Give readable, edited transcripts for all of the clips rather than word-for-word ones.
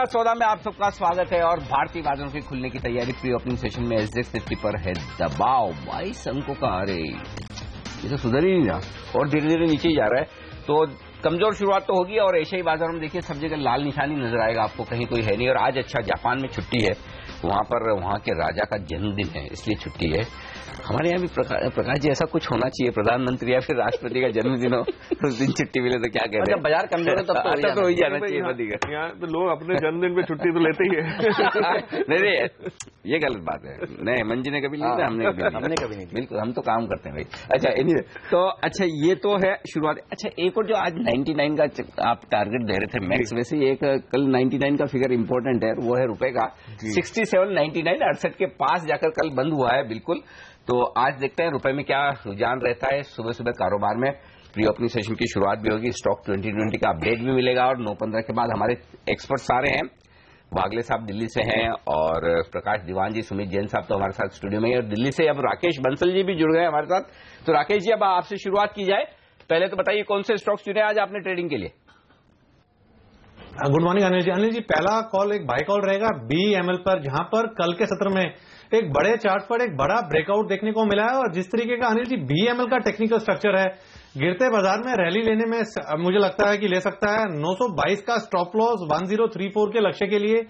बड़ा सौदा में आप सबका स्वागत है। और भारतीय बाजारों के खुलने की तैयारी। प्री ओपनिंग सेशन में एसजेएक्स निफ्टी पर है दबाव 22 अंकों का। अरे ये तो सुधर ही नहीं रहा और धीरे धीरे नीचे ही जा रहा है। तो कमजोर शुरुआत तो होगी और एशियाई बाजारों में देखिए सब जगह लाल निशानी नजर आएगा आपको, कहीं कोई है नहीं। और आज अच्छा जापान में छुट्टी है, वहां पर वहां के राजा का जन्मदिन है इसलिए छुट्टी है। हमारे यहाँ भी प्रकाश जी ऐसा कुछ होना चाहिए, प्रधानमंत्री या फिर राष्ट्रपति का जन्मदिन हो उस दिन छुट्टी मिले तो क्या कहते हैं। बाजार कमजोर है तब तो हो जाना चाहिए। यहाँ पे लोग अपने जन्मदिन पे छुट्टी तो लेते ही है। नहीं ये गलत बात है। नहीं हेमंत जी ने कभी ली, हमने कभी नहीं। बिल्कुल हम तो काम करते हैं भाई। अच्छा एनीवे तो अच्छा ये तो है शुरुआत। अच्छा एक और जो आज 99 का आप टारगेट दे रहे थे मैक्स, वैसे एक कल 99 का फिगर इंपॉर्टेंट है, वो है रुपए का 67.99 68 के पास जाकर कल बंद हुआ है बिल्कुल। तो आज देखते हैं रुपए में क्या रुझान रहता है सुबह सुबह कारोबार में। प्री ओपनिंग सेशन की शुरुआत भी होगी, स्टॉक 2020 का अपडेट भी मिलेगा और 9:15 के बाद हमारे एक्सपर्ट्स आ रहे हैं। बागले साहब दिल्ली से हैं और प्रकाश दीवान जी, सुमित जैन साहब तो हमारे साथ स्टूडियो में हैं और दिल्ली से अब राकेश बंसल जी भी जुड़ गए हमारे साथ। तो राकेश जी अब आपसे शुरुआत की जाए। पहले तो बताइए कौन से स्टॉक्स चुने आज आपने ट्रेडिंग के लिए। Good morning Anil ji. अनिल जी पहला कॉल एक बाय कॉल रहेगा BEML पर, जहां पर कल के सत्र में एक बड़े चार्ट पर एक बड़ा ब्रेकआउट देखने को मिला है। और जिस तरीके का अनिल जी BEML का टेक्निकल स्ट्रक्चर है, गिरते बाजार में रैली लेने में मुझे लगता है कि ले सकता है। 922 का स्टॉप लॉस 1034 के लक्ष्य के लिए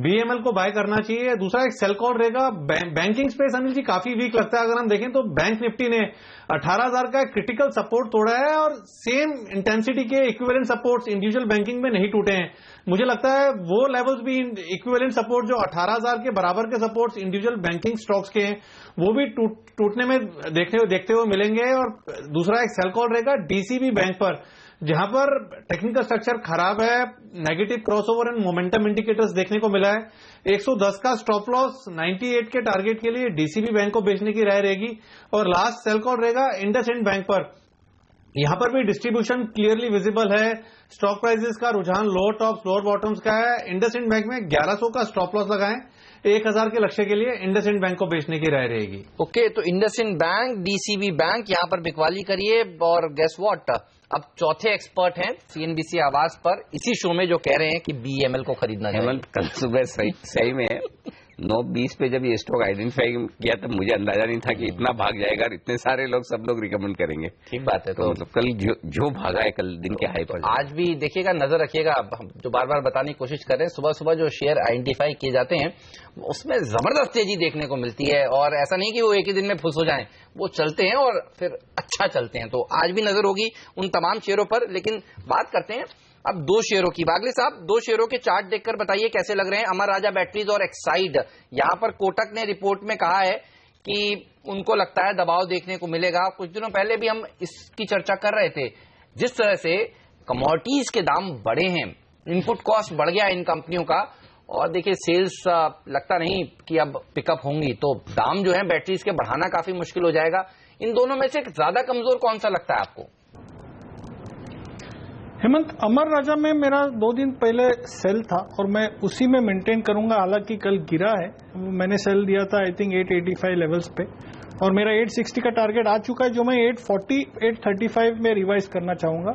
BEML को बाय करना चाहिए। दूसरा एक सेल कॉल रहेगा बैंकिंग स्पेस। अनिल जी काफी वीक लगता है। अगर हम देखें तो बैंक निफ्टी ने 18,000 का क्रिटिकल सपोर्ट तोड़ा है और सेम इंटेंसिटी के इक्विवेलेंट सपोर्ट्स इंडिविजुअल बैंकिंग में नहीं टूटे हैं। मुझे लगता है वो लेवल्स भी इक्विवेलेंट सपोर्ट जो 18,000 के बराबर के सपोर्ट्स इंडिविजुअल बैंकिंग स्टॉक्स के हैं वो भी टूटने में देखते हुए मिलेंगे। और दूसरा एक सेल कॉल रहेगा DCB बैंक पर, जहां पर टेक्निकल स्ट्रक्चर खराब है, negative crossover and momentum indicators देखने को मिला है। 110 का स्टॉप लॉस 98 के टारगेट के लिए DCB बैंक को बेचने की राय रहेगी। और लास्ट सेल कॉल रहेगा इंडसइंड बैंक पर। यहां पर भी डिस्ट्रीब्यूशन क्लियरली विजिबल है। स्टॉक प्राइसेस का रुझान लोअर टॉप्स लोअर बॉटम्स का है। इंडसइंड बैंक में 1100 का स्टॉप लॉस लगाएं, 1000 के लक्ष्य के लिए इंडसइंड बैंक को बेचने की राय रहेगी। ओके, तो इंडसइंड बैंक, DCB बैंक यहां पर बिकवाली करिए। और गेस व्हाट, अब चौथे एक्सपर्ट हैं CNBC आवाज पर इसी शो में जो कह रहे हैं कि BEML को खरीदना चाहिए। कल सुबह सही में 9:20 पे जब ये स्टॉक आइडेंटिफाई किया तब मुझे अंदाजा नहीं था कि इतना भाग जाएगा और इतने सारे लोग सब लोग रिकमेंड करेंगे। ठीक बात है। तो मतलब कल जो भागा है कल दिन के हाई पर, आज भी देखिएगा, नजर रखिएगा। हम जो बार बार बताने की कोशिश कर रहे हैं, सुबह सुबह जो शेयर आइडेंटिफाई किए जाते हैं उसमें जबरदस्त तेजी देखने को मिलती है। और ऐसा नहीं कि वो एक ही दिन में फुस हो जाएं, वो चलते हैं और फिर अच्छा चलते हैं। तो आज भी नजर होगी उन तमाम शेयरों पर। लेकिन बात करते हैं अब दो शेयरों की। बागले साहब, दो शेयरों के चार्ट देखकर बताइए कैसे लग रहे हैं। अमर राजा बैटरीज और एक्साइड। यहां पर कोटक ने रिपोर्ट में कहा है कि उनको लगता है दबाव देखने को मिलेगा। कुछ दिनों पहले भी हम इसकी चर्चा कर रहे थे। जिस तरह से कमोडिटीज के दाम बढ़े हैं, इनपुट कॉस्ट बढ़ गया इन कंपनियों का, और देखिए सेल्स लगता नहीं कि अब पिकअप होंगी, तो दाम जो है बैटरीज के बढ़ाना काफी मुश्किल हो जाएगा। इन दोनों में से ज्यादा कमजोर कौन सा लगता है आपको? हेमंत, अमर राजा में मेरा 2 दिन पहले सेल था और मैं उसी में मेंटेन करूंगा। हालांकि कल गिरा है, मैंने सेल दिया था आई थिंक 885 लेवल्स पे और मेरा 860 का टारगेट आ चुका है, जो मैं 840 835 में रिवाइज करना चाहूंगा।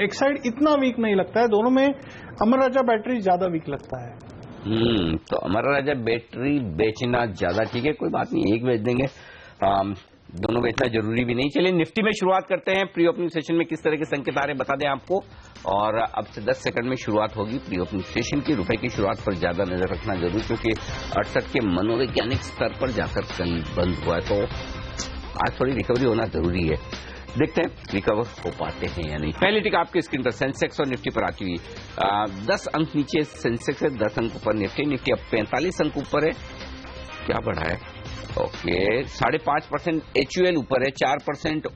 एक्साइड इतना वीक नहीं लगता है। दोनों में अमर राजा बैटरी ज्यादा वीक लगता है। तो अमर राजा बैटरी बेचना ज्यादा ठीक है, कोई बात नहीं, एक बेच देंगे। दोनों बेचना जरूरी भी नहीं। चलिए निफ्टी में शुरुआत करते हैं। प्री ओपनिंग सेशन में किस तरह के संकेत आ रहे बता दें आपको। और अब से 10 सेकंड में शुरुआत होगी प्री ओपनिंग सेशन की। रुपए की शुरुआत पर ज्यादा नजर रखना जरूरी, क्योंकि 68 के मनोवैज्ञानिक स्तर पर जाकर कल बंद हुआ है, तो आज थोड़ी रिकवरी होना जरूरी है। देखते हैं रिकवर हो पाते हैं या नहीं। पहली टिक आपकी स्क्रीन पर सेंसेक्स और निफ्टी पर आती हुई 10 अंक नीचे सेंसेक्स है, 10 अंक ऊपर निफ्टी। निफ्टी अब 45 अंक ऊपर है। क्या बढ़ा है? ओके, 5.5% HUL ऊपर है, 4%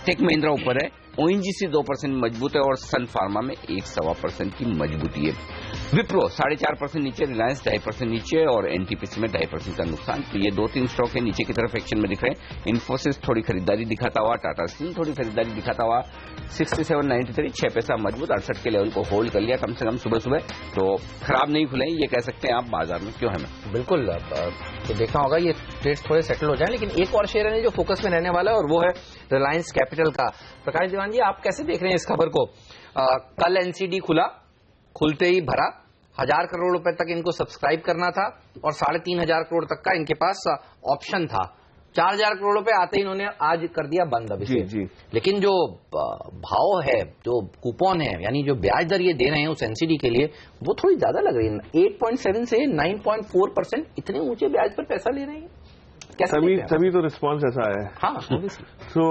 टेक महिंद्रा ऊपर है, ONGC 2% मजबूत है और सन फार्मा में 1.25% की मजबूती है। विप्रो 4.5% नीचे, रिलायंस 2.5% नीचे और NTPC में 2.5% का नुकसान। तो ये 2-3 स्टॉक है नीचे की तरफ एक्शन में दिख रहे हैं। इन्फोसिस थोड़ी खरीदारी दिखाता हुआ, टाटा स्टील थोड़ी खरीदारी दिखाता हुआ, 67.93 6 पैसा मजबूत, 68 के लेवल को होल्ड कर लिया कम से कम सुबह सुबह। तो खराब नहीं खुले ये कह सकते हैं आप बाजार में, क्यों है? बिल्कुल, तो देखना होगा ये ट्रेड्स थोड़े सेटल हो जाए। लेकिन एक और शेयर है जो फोकस में रहने वाला है और वो है रिलायंस कैपिटल का। प्रकाश दीवान जी, आप कैसे देख रहे हैं इस खबर को? कल NCD खुलते ही भरा, 1000 करोड़ रुपए तक इनको सब्सक्राइब करना था और 3500 करोड़ तक का इनके पास ऑप्शन था। 4000 करोड़ रुपए आते ही इन्होंने आज कर दिया बंद अभी से। लेकिन जो भाव है, जो कूपन है, यानी जो ब्याज दर ये दे रहे हैं उस एनसीडी के लिए, वो थोड़ी ज्यादा लग रही है। 8.7 से 9.4%, इतने ऊंचे ब्याज पर पैसा ले रहे हैं, तभी तो रिस्पॉन्स ऐसा है। हाँ, सो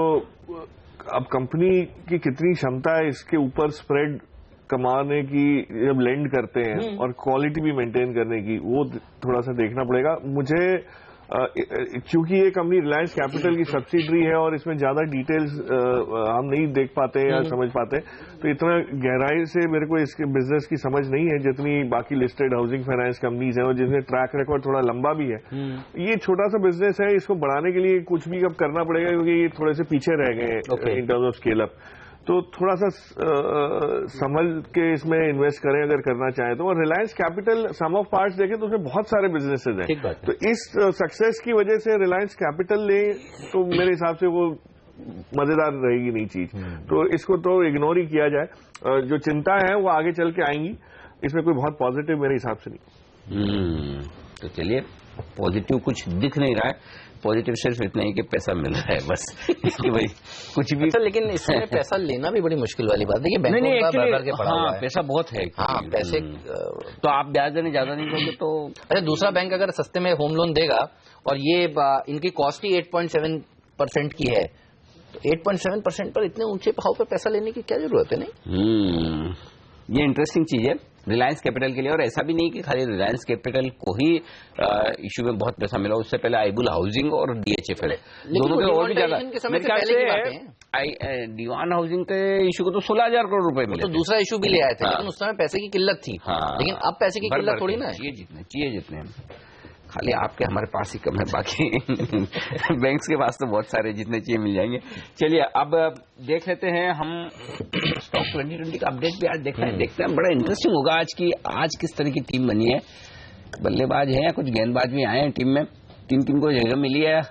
अब कंपनी की कितनी क्षमता है इसके ऊपर स्प्रेड कमाने की जब लेंड करते हैं और क्वालिटी भी मेंटेन करने की, वो थोड़ा सा देखना पड़ेगा मुझे। क्योंकि ये कंपनी रिलायंस कैपिटल की सब्सिडरी है और इसमें ज्यादा डिटेल्स हम नहीं देख पाते या समझ पाते, तो इतना गहराई से मेरे को इसके बिजनेस की समझ नहीं है जितनी बाकी लिस्टेड हाउसिंग फाइनेंस कंपनीज हैं और जिसमें ट्रैक रिकॉर्ड थोड़ा लंबा भी है। ये छोटा सा बिजनेस है, इसको बढ़ाने के लिए कुछ भी अब करना पड़ेगा क्योंकि ये थोड़े से पीछे रह गए in terms of scale up. तो थोड़ा सा संभल के इसमें इन्वेस्ट करें अगर करना चाहें तो। और Reliance capital sum of parts देखें तो उसमें बहुत सारे बिजनेसेस हैं, तो इस सक्सेस की वजह से रिलायंस कैपिटल ले तो मेरे हिसाब से वो मजेदार रहेगी नहीं चीज, तो इसको तो इग्नोर ही किया जाए। जो चिंता है वो आगे चल के आएंगी, इसमें कोई बहुत पॉजिटिव मेरे हिसाब से नहीं। तो चलिए, पॉजिटिव कुछ दिख नहीं रहा है, पॉजिटिव सिर्फ इतना ही कि पैसा मिल रहा है बस कि भाई कुछ भी। अच्छा, लेकिन इसमें पैसा लेना भी बड़ी मुश्किल वाली बात है। नहीं, पैसा बहुत है। हाँ, पैसे तो आप ब्याज देने ज्यादा नहीं दोगे तो। अच्छा, दूसरा बैंक अगर सस्ते में होम लोन देगा और ये इनकी कॉस्ट ही 8.7% की है, तो 8.7% पर इतने ऊंचे भाव पर पैसा लेने की क्या जरूरत है? नहीं, ये इंटरेस्टिंग चीज है रिलायंस कैपिटल के लिए। और ऐसा भी नहीं कि खाली रिलायंस कैपिटल को ही इशू में बहुत पैसा मिला, उससे पहले आईबुल हाउसिंग और डीएचएफएल दोनों के और भी ज्यादा। मेरे ख्याल से दीवान हाउसिंग के इशू को तो 16,000 करोड़ रुपए मिले, तो दूसरा इशू भी ले आए थे। लेकिन उस समय पैसे की किल्लत थी। लेकिन अब पैसे की किल्लत थोड़ी ना है, चाहिए जितने खाली आपके हमारे पास ही कम है, बाकी बैंक्स के पास तो बहुत सारे, जितने चाहिए मिल जाएंगे। चलिए अब देख लेते हैं हम स्टॉक 2020 का अपडेट भी आज देखते हैं। बड़ा इंटरेस्टिंग होगा आज किस तरह की टीम बनी है। बल्लेबाज है, कुछ गेंदबाज भी आए हैं टीम में, किन को जगह मिली है।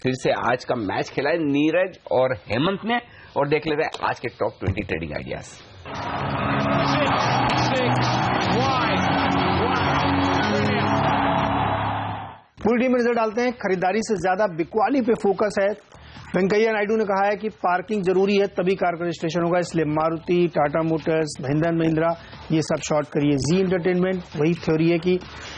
फिर से आज का मैच खेला है नीरज और हेमंत ने, और देख लेते हैं आज के टॉप 20 ट्रेडिंग आइडियाज। पूरी टीम में नजर डालते हैं। खरीदारी से ज्यादा बिकवाली पे फोकस है। वेंकैया नायडू ने कहा है कि पार्किंग जरूरी है तभी कार का रजिस्ट्रेशन होगा, इसलिए मारुति, टाटा मोटर्स, महिंद्रा ये सब शॉर्ट करिए। जी एंटरटेनमेंट वही थ्योरी है कि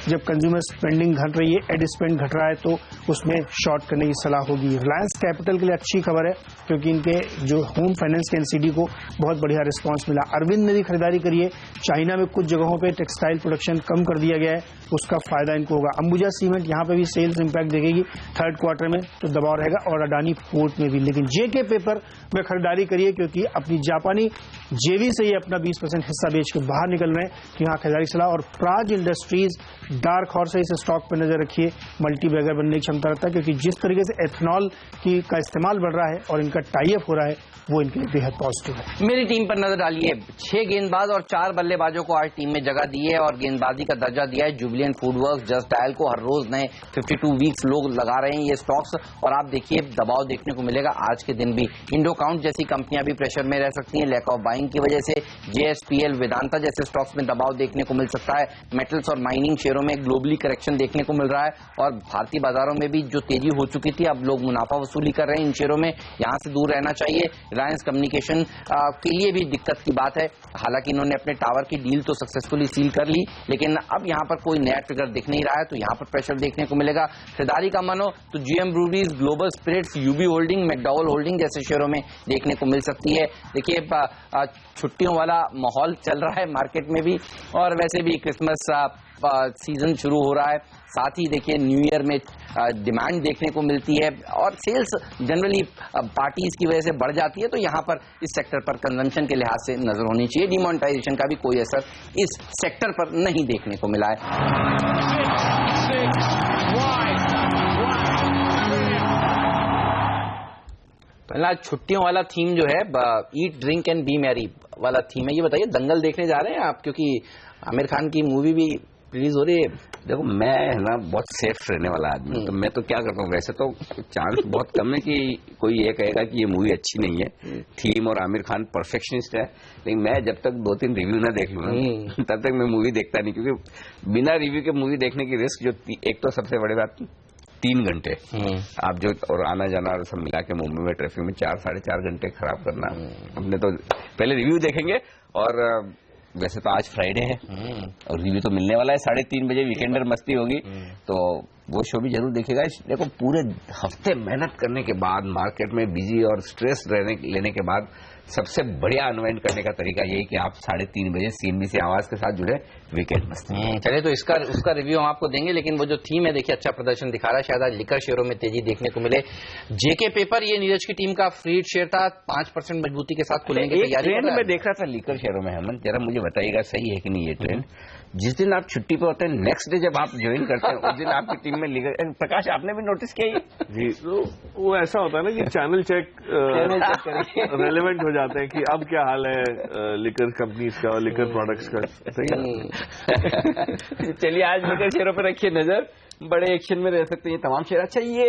जब कंज्यूमर स्पेंडिंग घट रही है, एड स्पेंड घट रहा है, तो उसमें शॉर्ट करने की सलाह होगी। रिलायंस कैपिटल के लिए अच्छी खबर है क्योंकि इनके जो होम फाइनेंस के एनसीडी को बहुत बढ़िया रिस्पॉन्स मिला। अरविंद ने भी खरीदारी करी है। चाइना में कुछ जगहों पर टेक्सटाइल प्रोडक्शन कम कर दिया गया है, उसका फायदा इनको होगा। अंबुजा सीमेंट यहाँ पे भी सेल्स इंपैक्ट देखेगी थर्ड क्वार्टर में, तो दबाव रहेगा। और अडानी पोर्ट में भी। लेकिन जेके पेपर में खरीदारी करिए क्योंकि अपनी जापानी जेवी से ही अपना 20% हिस्सा बेच के बाहर निकल रहे हैं, तो यहाँ खरीदारी सलाह। और प्राज इंडस्ट्रीज डार्क हॉर्स है, इस स्टॉक पर नजर रखिए, मल्टी बैगर बनने की क्षमता रखता है क्योंकि जिस तरीके से एथेनॉल का इस्तेमाल बढ़ रहा है और इनका टाई अप हो रहा है, वो इनके लिए बेहद पॉजिटिव है। मेरी टीम पर नजर डालिए। 6 गेंदबाज और 4 बल्लेबाजों को आज टीम में जगह दी है और गेंदबाजी का दर्जा दिया है जुबिलिएंट फूडवर्क्स, जस्ट डायल को। हर रोज नए 52 वीक्स लोग लगा रहे हैं ये स्टॉक्स, और आप देखिए दबाव देखने को मिलेगा आज के दिन भी। इंडो काउंट जैसी कंपनियां भी प्रेशर में रह सकती हैं लैक ऑफ बाइंग की वजह से। जेएसपीएल, वेदांता जैसे स्टॉक्स में दबाव देखने को मिल सकता है। मेटल्स और माइनिंग शेयरों में ग्लोबली करेक्शन देखने को मिल रहा है और भारतीय बाजारों में भी जो तेजी हो चुकी थी, अब लोग मुनाफा वसूली कर रहे हैं इन शेयरों में, यहां से दूर रहना चाहिए। रिलायंस कम्युनिकेशन के लिए भी दिक्कत की बात है, हालांकि इन्होंने अपने टावर की डील तो सक्सेसफुली सील कर ली, लेकिन अब यहां पर कोई नया ट्रिगर दिख नहीं रहा है, तो यहां पर प्रेशर देखने को मिलेगा। खरीदारी का मन हो तो GM breweries, global spirits, UB holding, McDowell holding जैसे शेयरों में देखने को मिल सकती है। देखिए छुट्टियों वाला माहौल चल रहा है मार्केट में भी, और वैसे भी क्रिसमस सीजन शुरू हो रहा है, साथ ही देखिए न्यू ईयर में डिमांड देखने को मिलती है और सेल्स जनरली पार्टीज की वजह से बढ़ जाती है, तो यहां पर इस सेक्टर पर कंजम्पशन के लिहाज से नजर होनी चाहिए। डिमोनेटाइजेशन का भी कोई असर इस सेक्टर पर नहीं देखने को मिला है। पहला छुट्टियों वाला थीम जो है eat drink and B Mary वाला थीम है। ये बताइए दंगल देखने जा रहे हैं आप, क्योंकि आमिर खान की मूवी भी रिलीज हो रही है? देखो मैं है ना बहुत सेफ रहने वाला आदमी, तो मैं तो क्या करता हूँ, वैसे तो चांस बहुत कम है कि कोई ये कहेगा कि ये मूवी अच्छी नहीं है। थीम और आमिर खान परफेक्शनिस्ट है, लेकिन मैं जब तक 2-3 रिव्यू ना देख लूँ ना तब तक मैं मूवी देखता नहीं, क्योंकि बिना रिव्यू के मूवी देखने की रिस्क जो एक तो सबसे बड़ी बात 3 घंटे आप जो और आना जाना और सब मिला के मुंबई में ट्रैफिक में 4-4.5 घंटे खराब करना। हमने तो पहले रिव्यू देखेंगे, और वैसे तो आज फ्राइडे है और रिव्यू तो मिलने वाला है 3:30 बजे, वीकेंडर मस्ती होगी, तो वो शो भी जरूर देखिएगा। देखो पूरे हफ्ते मेहनत करने के बाद, मार्केट में बिजी और स्ट्रेस लेने के बाद सबसे बढ़िया अनवाइंड करने का तरीका यही कि आप 3:30 बजे CNBC आवाज के साथ जुड़े वीकेंड मस्ती। चलिए, तो उसका रिव्यू हम आपको देंगे, लेकिन वो जो थीम है देखिए अच्छा प्रदर्शन दिखा रहा है, शायद आज लिकर शेयरों में तेजी देखने को मिले। जेके पेपर, ये नीरज की टीम का फ्रीड शेयर था, 5% मजबूती के साथ खुलने की तैयारी। ट्रेंड में देख रहा था लिकर शेयरों में, हेमंत जरा मुझे बताइएगा सही है कि नहीं ये ट्रेंड? जिस दिन आप छुट्टी पे होते हैं, नेक्स्ट डे जब आप ज्वाइन करते हैं उस दिन आपकी टीम में लिकर, प्रकाश आपने भी नोटिस किया ये? जी, तो वो ऐसा होता है ना कि चैनल चेक रेलेवेंट हो जाते हैं कि अब क्या हाल है लिकर कंपनीज का और लिकर प्रोडक्ट्स का। सही है। चलिए आज लिकर शेयरों पर रखिए नजर, बड़े एक्शन में रह सकते हैं तमाम शेयर। अच्छा, ये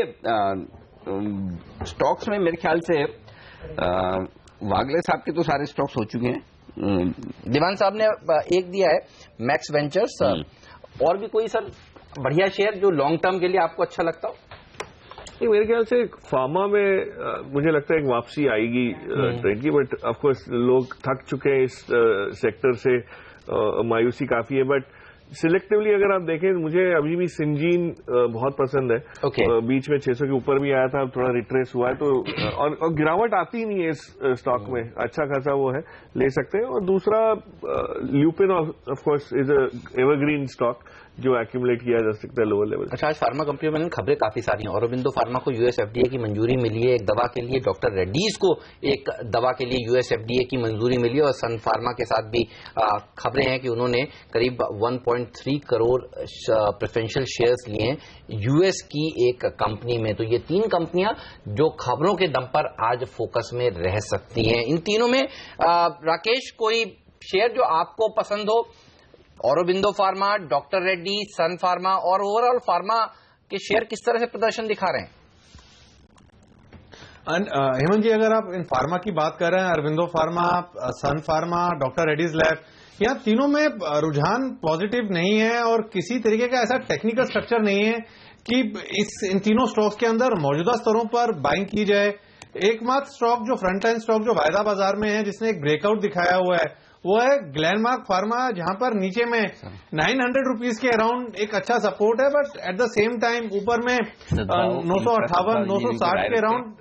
स्टॉक्स में मेरे ख्याल से वागले साहब के तो सारे स्टॉक्स हो चुके हैं। दीवान साहब ने एक दिया है मैक्स वेंचर्स, और भी कोई सर बढ़िया शेयर जो लॉन्ग टर्म के लिए आपको अच्छा लगता हो? मेरे ख्याल से फार्मा में मुझे लगता है एक वापसी आएगी ट्रेंड की, बट ऑफकोर्स लोग थक चुके हैं इस सेक्टर से, मायूसी काफी है। बट सिलेक्टिवली अगर आप देखें, मुझे अभी भी सिंजीन बहुत पसंद है। बीच में 600 के ऊपर भी आया था, अब थोड़ा रिट्रेस हुआ है, तो और गिरावट आती नहीं है इस स्टॉक में, अच्छा खासा वो है, ले सकते हैं। और दूसरा lupin of course is a evergreen stock जो एक्यूमुलेट किया जा सकता है लोअर लेवल। अच्छा, आज फार्मा कंपनियों में खबरें काफी सारी हैं। ऑरोबिंदो फार्मा को US FDA की मंजूरी मिली है एक दवा के लिए, डॉक्टर रेड्डीज को एक दवा के लिए US FDA की मंजूरी मिली है, और सन फार्मा के साथ भी खबरें हैं कि उन्होंने करीब 1.3 करोड़ प्रेफरेंशियल शेयर्स लिए हैं US की एक कंपनी में। तो ये 3 कंपनियां जो खबरों के दम पर आज फोकस में रह सकती हैं। इन तीनों में राकेश कोई शेयर जो आपको पसंद हो? ऑरोबिंदो फार्मा, डॉक्टर रेड्डी, सन फार्मा, और ओवरऑल फार्मा के शेयर किस तरह से प्रदर्शन दिखा रहे हैं? हेमंत जी, अगर आप इन फार्मा की बात कर रहे हैं, अरविंदो फार्मा, सन फार्मा, डॉक्टर रेड्डीज लैब, यहाँ तीनों में रुझान पॉजिटिव नहीं है, और किसी तरीके का ऐसा टेक्निकल स्ट्रक्चर नहीं है कि इन तीनों स्टॉक्स के अंदर मौजूदा स्तरों पर बाइंग की जाए। एकमात्र स्टॉक जो फ्रंट लाइन स्टॉक जो वायदा बाजार में है, जिसने एक ब्रेकआउट दिखाया हुआ है, वो है ग्लेनमार्क फार्मा, जहां पर नीचे में 900 रुपीज के अराउंड एक अच्छा सपोर्ट है, but at the same time ऊपर में 958, 960 के अराउंड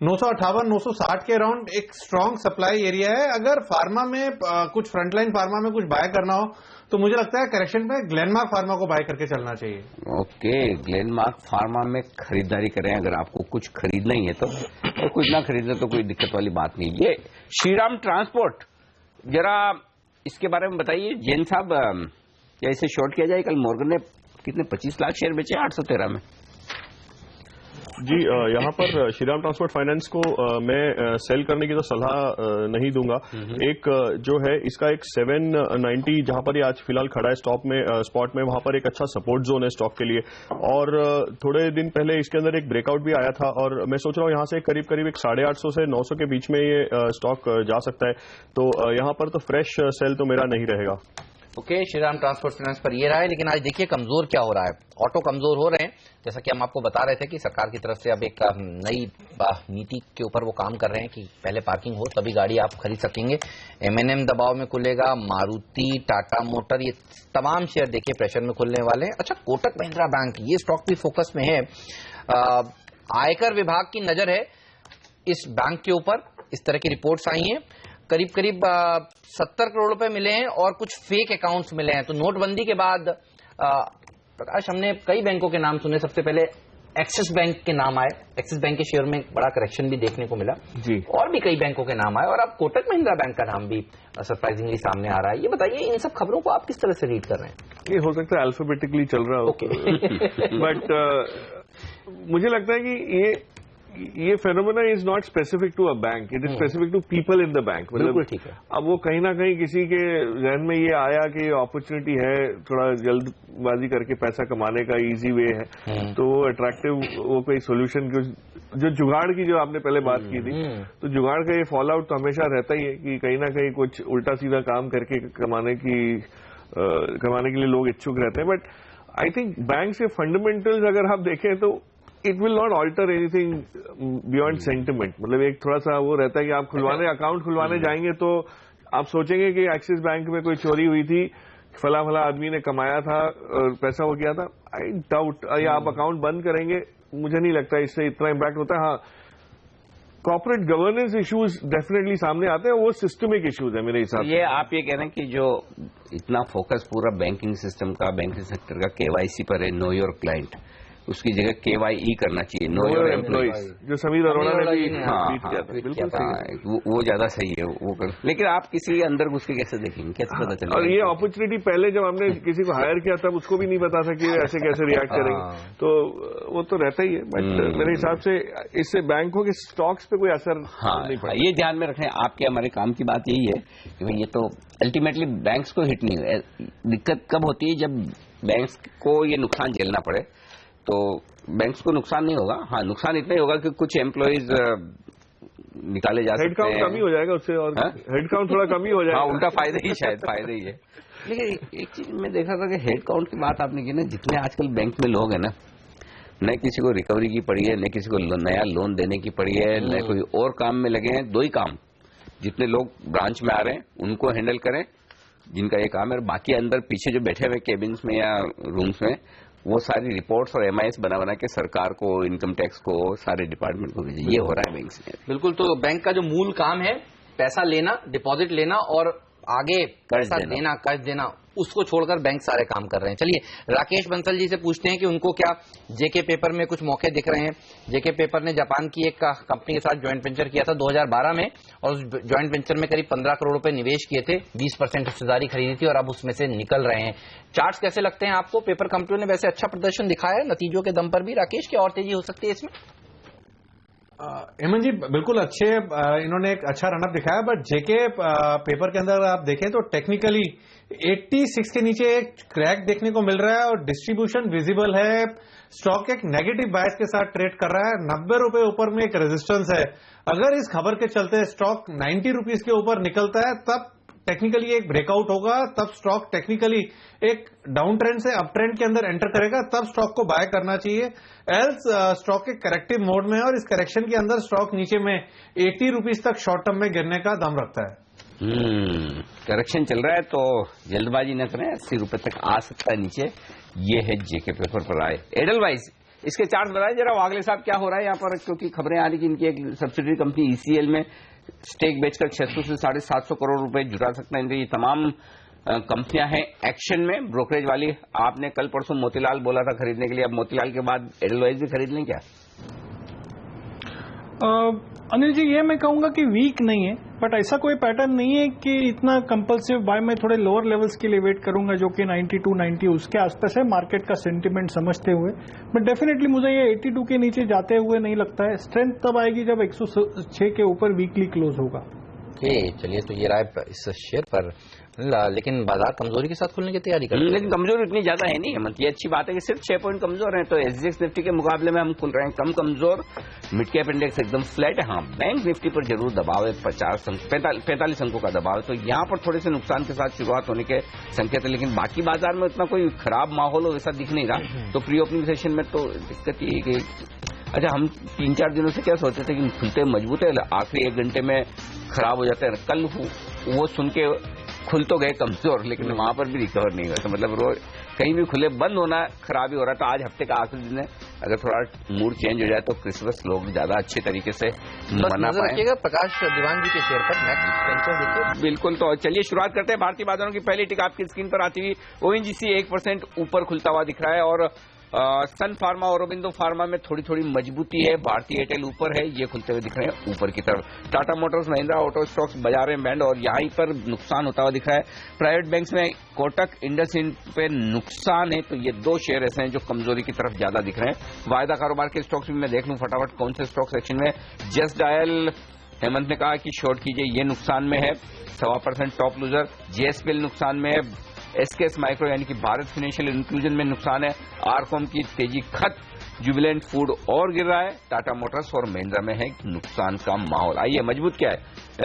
958, 960 के अराउंड एक स्ट्रॉन्ग सप्लाई एरिया है। अगर फार्मा में कुछ फ्रंटलाइन फार्मा में कुछ बाय करना हो तो मुझे लगता है करेक्शन में ग्लेनमार्क फार्मा को बाय करके चलना चाहिए। ओके, ग्लेनमार्क फार्मा में खरीदारी करें अगर आपको कुछ खरीदना ही है तो, और कुछ ना खरीदना तो कोई दिक्कत वाली बात नहीं। ये श्रीराम ट्रांसपोर्ट, जरा इसके बारे में बताइए जैन साहब, क्या इसे शॉर्ट किया जाए? कल मॉर्गन ने कितने 25 लाख शेयर बेचे 813 में। जी, यहाँ पर श्रीराम ट्रांसपोर्ट फाइनेंस को मैं सेल करने की तो सलाह नहीं दूंगा। एक जो है इसका एक 790 जहां पर ये आज फिलहाल खड़ा है स्पॉट में, वहां पर एक अच्छा सपोर्ट जोन है स्टॉक के लिए, और थोड़े दिन पहले इसके अंदर एक ब्रेकआउट भी आया था, और मैं सोच रहा हूँ यहाँ से करीब एक 850 से 900 के बीच में ये स्टॉक जा सकता है। तो यहाँ पर तो फ्रेश सेल तो मेरा नहीं रहेगा। ओके, श्रीराम ट्रांसपोर्ट फाइनेंस पर ये रहा है, लेकिन आज देखिए कमजोर क्या हो रहा है। ऑटो कमजोर हो रहे हैं, जैसा कि हम आपको बता रहे थे कि सरकार की तरफ से अब एक नई नीति के ऊपर वो काम कर रहे हैं कि पहले पार्किंग हो तभी गाड़ी आप खरीद सकेंगे। M&M दबाव में खुलेगा, मारुति, टाटा मोटर, ये तमाम शेयर देखिए प्रेशर में खुलने वाले हैं। अच्छा, कोटक महिंद्रा बैंक, ये स्टॉक भी फोकस में है। आयकर विभाग की नजर है इस बैंक के ऊपर, इस तरह की रिपोर्ट्स आई हैं। करीब 70 करोड़ रुपए मिले हैं और कुछ फेक अकाउंट्स मिले हैं। तो नोटबंदी के बाद प्रकाश, हमने कई बैंकों के नाम सुने, सबसे पहले एक्सिस बैंक के नाम आए, एक्सिस बैंक के शेयर में बड़ा करेक्शन भी देखने को मिला जी, और भी कई बैंकों के नाम आए, और अब कोटक महिंद्रा बैंक का नाम भी सरप्राइजिंगली सामने आ रहा है। ये बताइए, इन सब खबरों को आप किस तरह से रीड कर रहे हैं? ये हो सकता है अल्फाबेटिकली चल रहा हो, बट मुझे लगता है कि ये phenomena is not specific to a bank, it is specific to people in the bank. बिल्कुल ठीक है। अब वो कहीं ना कहीं किसी के जहन में ये आया कि अपॉर्चुनिटी है, थोड़ा जल्दबाजी करके पैसा कमाने का इजी वे है, तो वो अट्रैक्टिव, वो कोई सोल्यूशन, जो जुगाड़ की जो आपने पहले बात की थी, तो जुगाड़ का ये फॉल आउट तो हमेशा रहता ही है कि कहीं ना कहीं कुछ उल्टा सीधा काम करके कमाने के लिए लोग इच्छुक रहते हैं। बट आई थिंक बैंक के फंडामेंटल्स अगर आप देखें तो it will not alter anything beyond sentiment. मतलब एक थोड़ा सा वो रहता है कि आप अकाउंट खुलवाने जाएंगे तो आप सोचेंगे कि एक्सिस बैंक में कोई चोरी हुई थी, फला आदमी ने कमाया था और पैसा हो गया था। आई डाउट, या आप अकाउंट बंद करेंगे, मुझे नहीं लगता इससे इतना इम्पैक्ट होता है। हाँ, कॉर्पोरेट गवर्नेंस इश्यूज डेफिनेटली सामने आते हैं, वो सिस्टमिक इश्यूज है मेरे हिसाब से। ये आप ये कह रहे हैं कि जो इतना फोकस पूरा बैंकिंग सिस्टम का, बैंकिंग सेक्टर का केवाईसी पर है, नो योर क्लाइंट, उसकी जगह KYE करना चाहिए, नो योर एम्प्लॉइज, जो समीर अरोड़ा ने भी हाँ, ट्वीट किया था। बिल्कुल सही, वो ज्यादा सही है वो कर। लेकिन आप किसी अंदर घुस के कैसे देखेंगे, कैसे पता चलेगा? और ये अपॉर्चुनिटी पहले जब हमने किसी को हायर किया तब उसको भी नहीं पता था कि ऐसे कैसे रिएक्ट करेंगे, तो वो तो रहता ही है। बट मेरे हिसाब से इससे बैंकों के स्टॉक्स पे कोई असर नहीं पड़ा। ये ध्यान में रखें, आपके हमारे काम की बात यही है कि भाई ये तो अल्टीमेटली बैंक्स को हिट नहीं है। दिक्कत कब होती है? जब बैंक्स को ये नुकसान झेलना पड़े, तो बैंक्स को नुकसान नहीं होगा। हाँ, नुकसान इतना ही होगा कि कुछ एम्प्लॉइज निकाले जा सकते हैं, हेड काउंट कम ही हो जाएगा उससे, और हेड काउंट थोड़ा कम ही हो जाएगा। हाँ, उनका फायदा ही शायद फायदा ही है। लेकिन एक चीज मैं देखा था कि हेड काउंट की बात आपने की ना, जितने आजकल बैंक में लोग हैं ना, न किसी को रिकवरी की पड़ी है, न किसी को नया लोन देने की पड़ी है, न कोई और काम में लगे हैं। दो ही काम, जितने लोग ब्रांच में आ रहे हैं उनको हैंडल करें, जिनका ये काम है, और बाकी अंदर पीछे जो बैठे हुए केबिन्स में या रूम्स में, वो सारी रिपोर्ट्स और MIS बना के सरकार को, इनकम टैक्स को, सारे डिपार्टमेंट को भेजिए। ये हो रहा है बैंक से। बिल्कुल। तो बैंक का जो मूल काम है, पैसा लेना, डिपॉजिट लेना और आगे पैसा देना, कर्ज देना, उसको छोड़कर बैंक सारे काम कर रहे हैं। चलिए राकेश बंसल जी से पूछते हैं कि उनको क्या जेके पेपर में कुछ मौके दिख रहे हैं। जेके पेपर ने जापान की एक कंपनी के साथ ज्वाइंट वेंचर किया था 2012 में, और उस ज्वाइंट वेंचर में करीब 15 करोड़ रुपए निवेश किए थे, 20% हिस्सेदारी खरीदी थी और अब उसमें से निकल रहे हैं। चार्ट्स कैसे लगते हैं आपको? पेपर कंपनियों ने वैसे अच्छा प्रदर्शन दिखाया है नतीजों के दम पर भी। राकेश, क्या और तेजी हो सकती है इसमें? हेमंत जी, बिल्कुल अच्छे, इन्होंने एक अच्छा रनअप दिखाया, बट जेके पेपर के अंदर आप देखें तो टेक्निकली 86 के नीचे एक क्रैक देखने को मिल रहा है और डिस्ट्रीब्यूशन विजिबल है। स्टॉक एक नेगेटिव बायस के साथ ट्रेड कर रहा है। 90 रुपए ऊपर में एक रेजिस्टेंस है। अगर इस खबर के चलते स्टॉक 90 रुपीज के ऊपर निकलता है, तब टेक्निकली एक ब्रेकआउट होगा, तब स्टॉक टेक्निकली एक डाउन ट्रेंड से अप ट्रेंड के अंदर एंटर करेगा, तब स्टॉक को बाय करना चाहिए। एल्स स्टॉक एक करेक्टिव मोड में है और इस करेक्शन के अंदर स्टॉक नीचे में 80 रुपीज तक शॉर्ट टर्म में गिरने का दम रखता है। करेक्शन चल रहा है तो जल्दबाजी न करें, 80 रुपए तक आ सकता है नीचे। ये है जेके पेपर पर आए। एडलवाइज इसके चार्ट बताए जरा वागले साहब, क्या हो रहा है यहाँ पर? क्योंकि खबरें आ रही कि इनकी एक सब्सिडरी कंपनी ECL में स्टेक बेचकर 600 से 750 करोड़ रुपए जुटा सकते हैं। ये तमाम कंपनियां हैं एक्शन में, ब्रोकरेज वाली। आपने कल परसों मोतीलाल बोला था खरीदने के लिए, अब मोतीलाल के बाद एडलवाइज भी खरीद लें क्या? अनिल जी, ये मैं कहूंगा कि वीक नहीं है, बट ऐसा कोई पैटर्न नहीं है कि इतना कंपल्सिव बाय। मैं थोड़े लोअर लेवल्स के लिए वेट करूंगा, जो कि 92, 90 उसके आसपास है, मार्केट का सेंटीमेंट समझते हुए। बट डेफिनेटली मुझे ये 82 के नीचे जाते हुए नहीं लगता है। स्ट्रेंथ तब आएगी जब 106 के ऊपर वीकली क्लोज होगा। चलिए, तो ये राय इस शेयर पर, लेकिन बाजार कमजोरी के साथ खुलने की तैयारी कर रहे हैं। लेकिन कमजोरी इतनी ज्यादा है नहीं है। मतलब ये अच्छी बात है कि सिर्फ 6 पॉइंट कमजोर है, तो SGX निफ्टी के मुकाबले में हम खुल रहे हैं कम कमजोर। मिड कैप इंडेक्स एकदम फ्लैट है। हाँ, बैंक निफ्टी पर जरूर दबाव है, 45 अंकों का दबाव है, तो यहाँ पर थोड़े से नुकसान के साथ शुरुआत होने के संकेत है। लेकिन बाकी बाजार में उतना कोई खराब माहौल हो वैसा दिख नहीं रहा। तो प्री ओपनिंग सेशन में तो दिक्कत ये कि अच्छा, हम 3-4 दिनों से क्या सोचते थे कि खुलते मजबूत है, आखिरी 1 घंटे में खराब हो जाते हैं। कल वो सुन के खुल तो गए कमजोर, लेकिन वहां पर भी रिकवर नहीं हुआ। तो मतलब रोज कहीं भी खुले बंद होना खराब ही हो रहा। तो आज हफ्ते का आखिरी दिन है, अगर थोड़ा मूड चेंज हो जाए तो क्रिसमस लोग ज्यादा अच्छे तरीके से मना पाएंगे। प्रकाश दीवान जी के शेयर पर मैक्स वेंचर देखिए। बिल्कुल, तो चलिए शुरुआत करते हैं। भारतीय बाजारों की पहली टिक आपकी स्क्रीन पर आती हुई ONGC 1% ऊपर खुलता हुआ दिख रहा है और सन फार्मा, औरोबिंदो फार्मा में थोड़ी थोड़ी मजबूती है। भारतीय एयरटेल ऊपर है, ये खुलते हुए दिख रहे हैं ऊपर की तरफ। Tata Motors, Mahindra auto stocks बाजार में बैंड और यहीं पर नुकसान होता हुआ दिख रहा है। प्राइवेट बैंक्स में कोटक, इंडसइंड पे नुकसान है, तो ये दो शेयर ऐसे हैं जो कमजोरी की तरफ ज्यादा दिख रहे हैं। वायदा कारोबार के स्टॉक्स भी मैं देख लूं फटाफट कौन से स्टॉक सेक्शन में। जस्ट डायल, हेमंत ने कहा कि शॉर्ट कीजिए, ये नुकसान में है 1.25% टॉप लूजर। जेएसपीएल नुकसान में है। एसकेएस माइक्रो यानी कि भारत फाइनेंशियल इंक्लूजन में नुकसान है। आरकॉम की तेजी खत, जुबिलेंट फूड और गिर रहा है। टाटा मोटर्स और महिंद्रा में है नुकसान का माहौल। आइए मजबूत क्या है।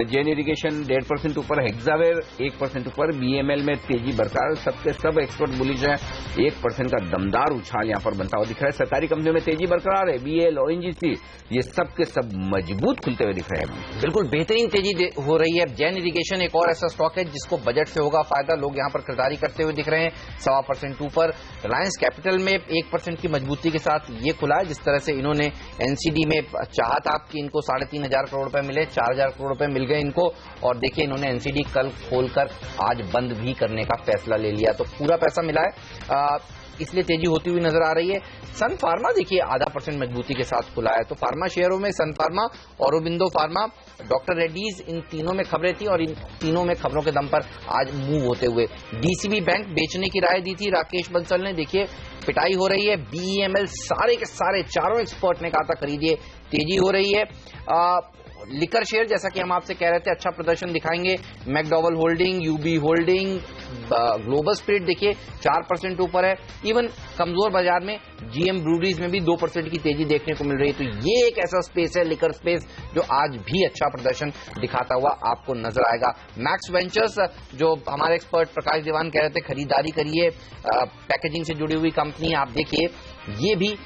जेन इरिगेशन 1.5% ऊपर, हेक्सावेयर 1% ऊपर, बीएमएल में तेजी बरकरार। सबके सब एक्सपर्ट बुलिश हैं। 1% का दमदार उछाल यहां पर बनता हुआ दिख रहा है। सरकारी कंपनियों में तेजी बरकरार है। बीएल, ओएनजीसी, ये सब के सब मजबूत खुलते हुए दिख रहे हैं। बिल्कुल बेहतरीन तेजी हो रही है। जेन इरिगेशन एक और ऐसा स्टॉक है जिसको बजट से होगा फायदा, लोग यहां पर खरीदारी करते हुए दिख रहे हैं 1.25% ऊपर। रिलायंस कैपिटल में 1% की मजबूती के साथ ये खुला है। जिस तरह से इन्होंने एनसीडी में चाहा था कि इनको 3,500 करोड़ रुपए मिले, 4,000 करोड़ रुपए मिल गए इनको, और देखिए इन्होंने एनसीडी कल खोलकर आज बंद भी करने का फैसला ले लिया, तो पूरा पैसा मिला है, इसलिए तेजी होती हुई नजर आ रही है। सन फार्मा देखिए 0.5% मजबूती के साथ खुला है। तो फार्मा शेयरों में Sun Pharma, Aurobindo Pharma, doctor Reddy's, इन तीनों में खबरें थी और इन तीनों में खबरों के दम पर आज मूव होते हुए। डीसीबी बैंक बेचने की राय दी थी राकेश बंसल ने, देखिए पिटाई हो रही है। बीईएमएल सारे के सारे चारों एक्सपर्ट ने कहा था खरीदिए, तेजी हो रही है। लिकर शेयर जैसा कि हम आपसे कह रहे थे अच्छा प्रदर्शन दिखाएंगे। McDowell holding, UB holding, global spirit देखिए 4% ऊपर है। इवन कमजोर बाजार में जीएम ब्रूडरीज में भी 2% की तेजी देखने को मिल रही है। तो ये एक ऐसा स्पेस है लिकर स्पेस जो आज भी अच्छा प्रदर्शन दिखाता हुआ आपको नजर आएगा। मैक्स वेंचर्स जो हमारे एक्सपर्ट प्रकाश दीवान कह रहे थे खरीदारी करिए, पैकेजिंग से जुड़ी हुई कंपनी, आप देखिए ये भी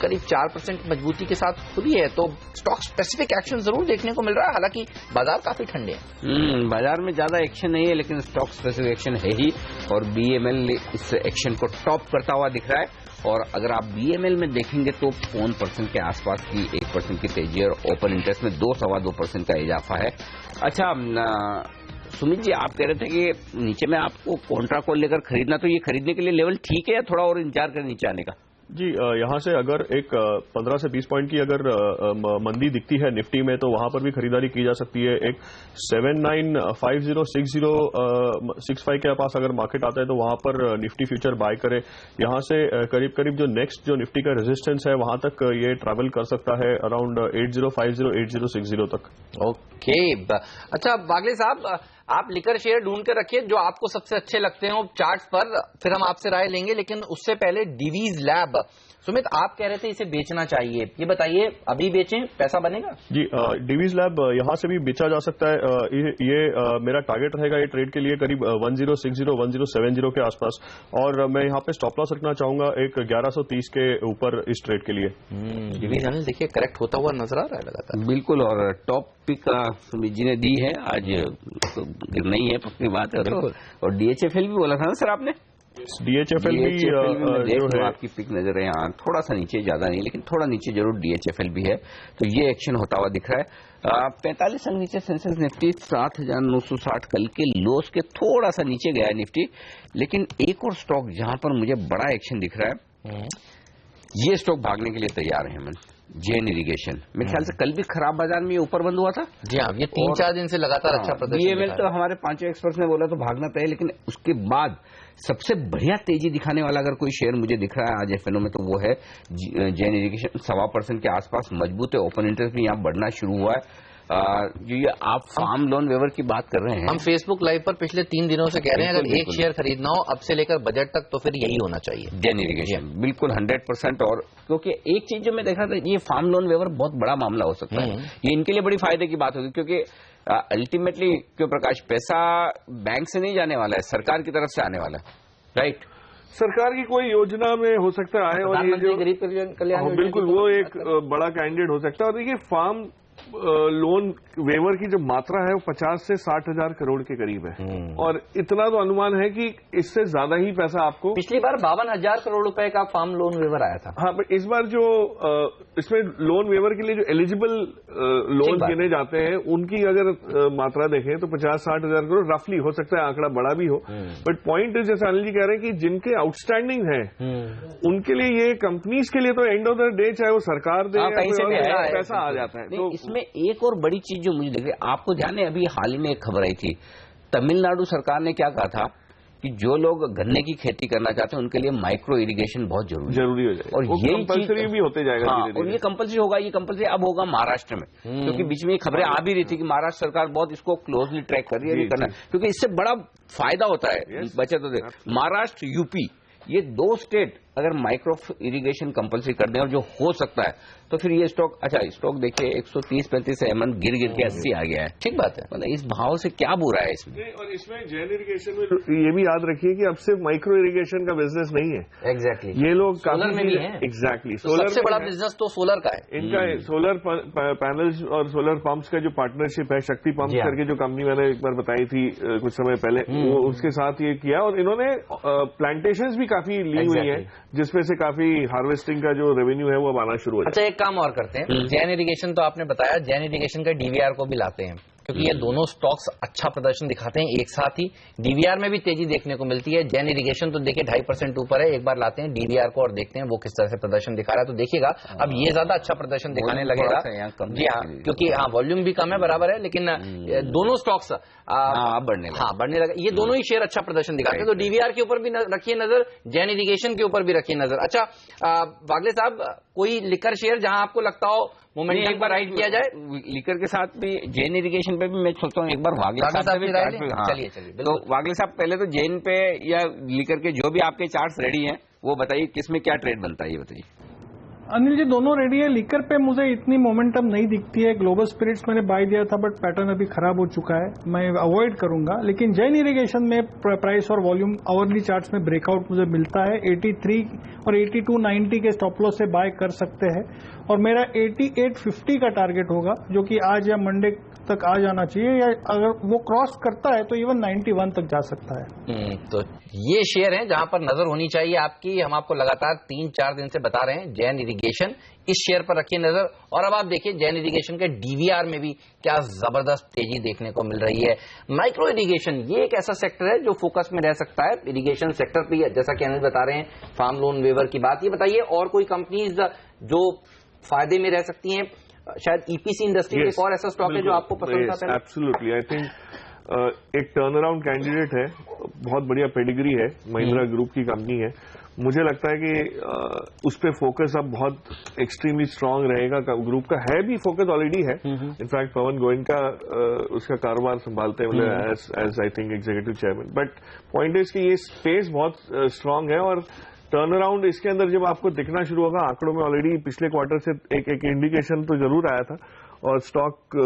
करीब 4% मजबूती के साथ खुली है। तो स्टॉक स्पेसिफिक एक्शन जरूर देखने को मिल रहा है, हालांकि बाजार काफी ठंडे हैं। बाजार में ज्यादा एक्शन नहीं है लेकिन स्टॉक स्पेसिफिक एक्शन है ही, और बीएमएल इस एक्शन को टॉप करता हुआ दिख रहा है। और अगर आप बीएमएल में देखेंगे तो 1% के आसपास की 1% की तेजी है और ओपन इंटरेस्ट में 2-2.25% का इजाफा है। अच्छा सुमित जी, आप कह रहे थे कि नीचे में आपको कॉन्ट्रा कॉल लेकर खरीदना, तो ये खरीदने के लिए लेवल ठीक है या थोड़ा और इंतजार कर नीचे आने का? जी, यहाँ से अगर एक 15 से 20 पॉइंट की अगर मंदी दिखती है निफ्टी में तो वहां पर भी खरीदारी की जा सकती है। एक 79506065 के पास अगर मार्केट आता है तो वहां पर निफ्टी फ्यूचर बाय करे। यहाँ से करीब करीब जो नेक्स्ट जो निफ्टी का रेजिस्टेंस है वहां तक ये ट्रैवल कर सकता है अराउंड 8050-8060 तक। ओके, अच्छा बागले साहब, आप लिकर शेयर ढूंढ के रखिए जो आपको सबसे अच्छे लगते हैं चार्ट्स पर, फिर हम आपसे राय लेंगे। लेकिन उससे पहले डिवीज लैब, सुमित आप कह रहे थे इसे बेचना चाहिए, ये बताइए अभी बेचें पैसा बनेगा? जी, डिवीज लैब यहाँ से भी बेचा जा सकता है। ये मेरा टारगेट रहेगा ये ट्रेड के लिए करीब 1060-1070 के आसपास, और मैं यहाँ पे स्टॉप लॉस रखना चाहूंगा एक 1130 के ऊपर इस ट्रेड के लिए। डिवीज लैब देखिए करेक्ट होता हुआ नजर आ रहा है लगातार। बिल्कुल, और टॉप पिक सुमित जी ने दी है आज, तो नहीं है पक्की बात है। तो और डीएचएफएल भी बोला था ना सर आपने? डीएचएफएल भी जो है आपकी पिक नजर है यहाँ, थोड़ा सा नीचे, ज्यादा नहीं लेकिन थोड़ा नीचे जरूर डीएचएफएल भी है, तो ये एक्शन होता हुआ दिख रहा है। 45 अंक नीचे सेंसेक्स निफ्टी 7960 कल के लोस के थोड़ा सा नीचे गया है निफ्टी। लेकिन एक और स्टॉक जहां पर मुझे बड़ा एक्शन दिख रहा है, ये स्टॉक भागने के लिए तैयार है हेमंत, जेन इरिगेशन। मेरे ख्याल से कल भी खराब बाजार में ऊपर बंद हुआ था। जी हाँ, ये 3-4 दिन से लगातार अच्छा प्रदर्शन। बीएमएल तो हमारे 5 एक्सपर्ट्स ने बोला तो भागना तय, लेकिन उसके बाद सबसे बढ़िया तेजी दिखाने वाला अगर कोई शेयर मुझे दिख रहा है आज एफएनओ में तो वो है जेन इरिगेशन। 1.25% के आसपास मजबूत है, ओपन इंटरेस्ट भी यहाँ बढ़ना शुरू हुआ है। जो ये आप फार्म लोन वेवर की बात कर रहे हैं, हम फेसबुक लाइव पर पिछले 3 दिनों से कह रहे हैं अगर एक शेयर खरीदना हो अब से लेकर बजट तक तो फिर यही होना चाहिए, जेन इरिगेशन। बिल्कुल 100%। और क्योंकि एक चीज जो मैं देखा था, ये फार्म लोन वेवर बहुत बड़ा मामला हो सकता है, ये इनके लिए बड़ी फायदे की बात होगी, क्योंकि अल्टीमेटली क्यों प्रकाश, पैसा बैंक से नहीं जाने वाला है, सरकार की तरफ से आने वाला है, राइट? सरकार की कोई योजना में हो सकता है, और ये जो गरीब कल्याण बिल्कुल वो एक बड़ा कैंडिडेट हो सकता है। और देखिए फार्म लोन वेवर की जो मात्रा है वो 50 से 60 हजार करोड़ के करीब है और इतना तो अनुमान है कि इससे ज्यादा ही पैसा आपको। पिछली बार 52,000 करोड़ रुपए का फार्म लोन वेवर आया था। हाँ, पर इस बार जो इसमें लोन वेवर के लिए जो एलिजिबल लोन गिने जाते हैं उनकी अगर मात्रा देखें तो 50-60 हजार करोड़ रफली हो सकता है, आंकड़ा बड़ा भी हो, बट पॉइंट जैसे अनिल जी कह रहे हैं कि जिनके आउटस्टैंडिंग है उनके लिए, ये कंपनीज के लिए तो एंड ऑफ द डे चाहे वो सरकार दे कहीं से भी पैसा आ जाता है। तो इसमें एक और बड़ी चीज जो मुझे दिख रही है, आपको ध्यान है अभी हाल ही में एक खबर आई थी, तमिलनाडु सरकार ने क्या कहा था कि जो लोग गन्ने की खेती करना चाहते हैं उनके लिए माइक्रो इरिगेशन बहुत जरूरी हो जाएगा और ये कंपल्सरी भी होते जाएगा। हाँ, और ये कंपल्सरी होगा, ये कंपल्सरी अब होगा महाराष्ट्र में, क्योंकि बीच में ये खबरें आ भी रही थी कि महाराष्ट्र सरकार बहुत इसको क्लोजली ट्रैक कर रही है करना, क्योंकि इससे बड़ा फायदा होता है, बचत होती है। महाराष्ट्र, यूपी, ये दो स्टेट अगर माइक्रो इरिगेशन कंपल्सरी कर दें और जो हो सकता है तो फिर ये स्टॉक, अच्छा स्टॉक देखिए 130-135 से एमएन गिर के 80 आ गया है। ठीक बात है, मतलब इस भाव से क्या बुरा है इसमें। और इसमें जैन इरिगेशन में ये भी याद रखिए कि अब सिर्फ माइक्रो इरिगेशन का बिजनेस नहीं है। एग्जैक्टली, ये लोग सोलर में भी है। एग्जैक्टली, सोलर सबसे बड़ा बिजनेस तो सोलर का है। इनका सोलर पैनल्स और सोलर पंप्स का जो पार्टनरशिप है, शक्ति पंप करके जो कंपनी मैंने एक बार बताई थी कुछ समय पहले, वो उसके साथ ये किया और इन्होंने प्लांटेशंस भी काफी ली हुई है जिसमें से काफी हार्वेस्टिंग का जो रेवेन्यू है वो अब आना शुरू हो। अच्छा, एक काम और करते हैं, जैन इरिगेशन तो आपने बताया, जैन इरिगेशन का डीवीआर को भी लाते हैं क्योंकि ये दोनों स्टॉक्स अच्छा प्रदर्शन दिखाते हैं एक साथ ही। डीवीआर में भी तेजी देखने को मिलती है। जैन इरिगेशन तो देखिए 2.5% ऊपर है। एक बार लाते हैं डीवीआर को और देखते हैं वो किस तरह से प्रदर्शन दिखा रहा है, तो देखिएगा अब ये ज्यादा अच्छा प्रदर्शन दिखाने लगेगा। जी हाँ, क्योंकि हाँ वॉल्यूम भी कम है, बराबर है, लेकिन दोनों स्टॉक्स बढ़ने लगे। ये दोनों ही शेयर अच्छा प्रदर्शन दिखाते हैं, तो डीवीआर के ऊपर भी रखिए नजर, जैन इरिगेशन के ऊपर भी रखिए नजर। अच्छा वागले साहब, कोई लिकर शेयर जहां आपको लगता हो मोमेंटम एक बार राइड किया जाए? लिकर के साथ भी जैन इरिगेशन पे भी मैं सोचता हूँ एक बार वागले साहब भी। चलिए तो वागले साहब पहले तो जैन पे या लिकर के जो भी आपके चार्ट्स रेडी हैं वो बताइए किसमें क्या ट्रेड बनता है, ये बताइए। अनिल जी दोनों रेडी है। लिकर पे मुझे इतनी मोमेंटम नहीं दिखती है। ग्लोबल स्पिरिट्स मैंने बाय दिया था बट पैटर्न अभी खराब हो चुका है, मैं अवॉइड करूंगा। लेकिन जैन इरिगेशन में प्राइस और वॉल्यूम आवरली चार्ट्स में ब्रेकआउट मुझे मिलता है। 83 और 82.90 के स्टॉप लॉस से बाय कर सकते हैं और मेरा 88.50 का टारगेट होगा जो कि आज या मंडे तक आ जाना चाहिए, या अगर वो क्रॉस करता है तो इवन 91 तक जा सकता है। तो ये शेयर है जहां पर नजर होनी चाहिए आपकी। हम आपको लगातार 3-4 दिन से बता रहे हैं जैन इरिगेशन, इस शेयर पर रखिए नजर। और अब आप देखिए जैन इरिगेशन के डीवीआर में भी क्या जबरदस्त तेजी देखने को मिल रही है। माइक्रो इरिगेशन ये एक ऐसा सेक्टर है जो फोकस में रह सकता है इरिगेशन सेक्टर पे, जैसा कि अनिल बता रहे हैं फार्म लोन वेवर की बात। ये बताइए और कोई कंपनीज जो फायदे में रह सकती हैं? शायद ईपीसी इंडस्ट्री एक और ऐसा स्टॉक है जो आपको पसंद था? एब्सोल्युटली, आई थिंक एक टर्न अराउंड कैंडिडेट है, बहुत बढ़िया पेडिग्री है, महिंद्रा ग्रुप की कंपनी है। मुझे लगता है कि उस पर फोकस अब बहुत एक्सट्रीमली स्ट्रांग रहेगा। ग्रुप का है भी फोकस ऑलरेडी है। इनफैक्ट पवन गोयनका उसका कारोबार संभालते हैं, मतलब as I think executive chairman. But point is कि ये स्पेस बहुत स्ट्रांग है और टर्न अराउंड इसके अंदर जब आपको दिखना शुरू होगा, आंकड़ों में ऑलरेडी पिछले क्वार्टर से एक इंडिकेशन तो जरूर आया था और स्टॉक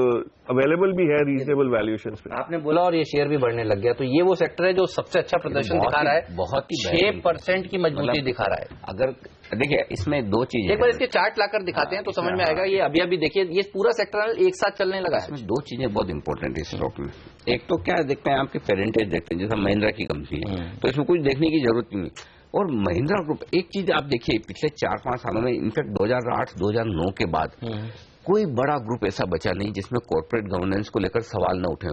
अवेलेबल भी है रीजनेबल वैल्यूएशन पे। आपने बोला और ये शेयर भी बढ़ने लग गया, तो ये वो सेक्टर है जो सबसे अच्छा प्रदर्शन दिखा रहा है, बहुत ही 6% की मजबूती दिखा रहा है। अगर देखिए इसमें दो चीजें, एक बार इसके चार्ट लाकर दिखाते हैं तो समझ में आएगा। ये अभी देखिए ये पूरा सेक्टर एक साथ चलने लगा है। इसमें दो चीजें बहुत इंपॉर्टेंट है इस स्टॉक में। एक तो क्या देखते हैं, आपके पेरेंटेज देखते हैं, जैसा महिंद्रा की कंपनी है तो इसमें कुछ देखने की जरूरत नहीं। और महिंद्रा ग्रुप, एक चीज आप देखिए पिछले 4-5 सालों में, इनफैक्ट 2008-2009 के बाद कोई बड़ा ग्रुप ऐसा बचा नहीं जिसमें कॉर्पोरेट गवर्नेंस को लेकर सवाल न उठे,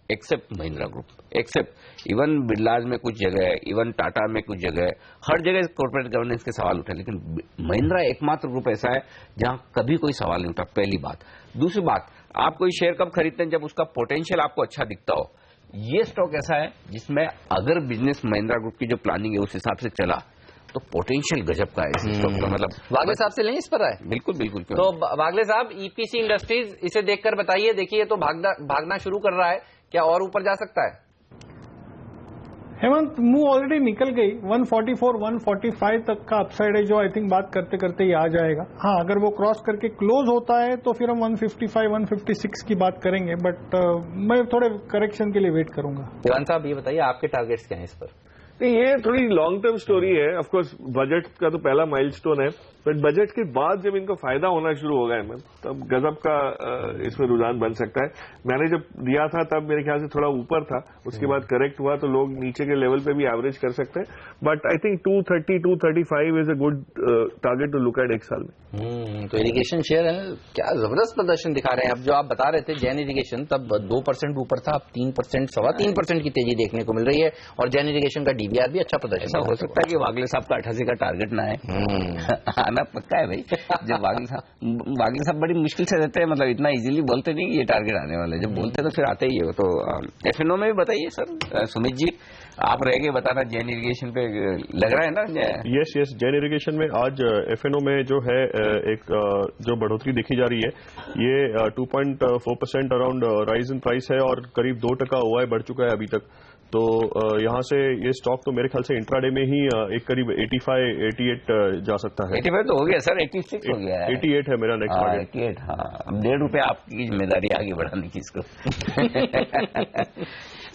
except Mahindra group, except even Birlas में कुछ जगह है, इवन टाटा में कुछ जगह है, हर जगह कॉर्पोरेट गवर्नेंस के सवाल उठे, लेकिन महिंद्रा एकमात्र ग्रुप ऐसा है जहां कभी कोई सवाल नहीं उठा, पहली बात। दूसरी बात, आप कोई शेयर कब खरीदते हैं? जब उसका पोटेंशियल आपको अच्छा दिखता हो। ये स्टॉक ऐसा है जिसमें अगर बिजनेस महिंद्रा ग्रुप की जो प्लानिंग है उस हिसाब से चला तो पोटेंशियल गजब का है इस स्टॉक का। मतलब वागले साहब से लें इस पर आए? बिल्कुल। तो वागले साहब ईपीसी इंडस्ट्रीज, इसे देखकर बताइए, देखिए ये तो भागना शुरू कर रहा है, क्या और ऊपर जा सकता है? हेमंत, मुंह ऑलरेडी निकल गई। 144-145 तक का अपसाइड है जो आई थिंक बात करते करते ही आ जाएगा। हाँ, अगर वो क्रॉस करके क्लोज होता है तो फिर हम 155-156 की बात करेंगे, बट मैं थोड़े करेक्शन के लिए वेट करूंगा। देवान साहब ये बताइए आपके टारगेट्स क्या हैं इस पर? नहीं, ये थोड़ी लॉन्ग टर्म स्टोरी है। ऑफ कोर्स बजट का तो पहला माइलस्टोन है, बट बजट के बाद जब इनको फायदा होना शुरू होगा इनमें, तब गजब का इसमें रुझान बन सकता है। मैंने जब दिया था तब मेरे ख्याल से थोड़ा ऊपर था, उसके बाद करेक्ट हुआ तो लोग नीचे के लेवल पे भी एवरेज कर सकते हैं, but I think 230 235 is a good target to look at एक साल में। तो इरिगेशन शेयर है क्या जबरदस्त प्रदर्शन दिखा रहे हैं। अब जो आप बता रहे थे जैन इरिगेशन, तब 2% ऊपर था, अब 3% 3.25% की तेजी देखने को मिल रही है, और जैन इरिगेशन का डीबीआर भी अच्छा प्रदर्शन। ऐसा हो सकता है कि वागले साहब का 88 का टारगेट ना है, आना पक्का है भाई। जब वागले साहब बड़ी मुश्किल से रहते हैं, मतलब इतना इजीली बोलते नहीं कि ये टारगेट आने वाला है, जब बोलते तो फिर आते ही है। तो एफएनओ में भी बताइए सर, सुमित जी आप रह गए बताना, जैन इरिगेशन पे लग रहा है ना? यस, जैन इरिगेशन में आज एफएनओ में जो है एक जो बढ़ोतरी देखी जा रही है, ये 2.4% अराउंड राइज इन प्राइस है, और करीब 2% ओआई बढ़ चुका है अभी तक। तो यहाँ से ये स्टॉक तो मेरे ख्याल से इंट्राडे में ही एक करीब 85-88 जा सकता है। 85 तो हो गया सर, 86 हो गया है। 88 है मेरा नेक्स्ट टारगेट। 88, हाँ। अब ₹1.5 आपकी जिम्मेदारी आगे बढ़ाने की इसको।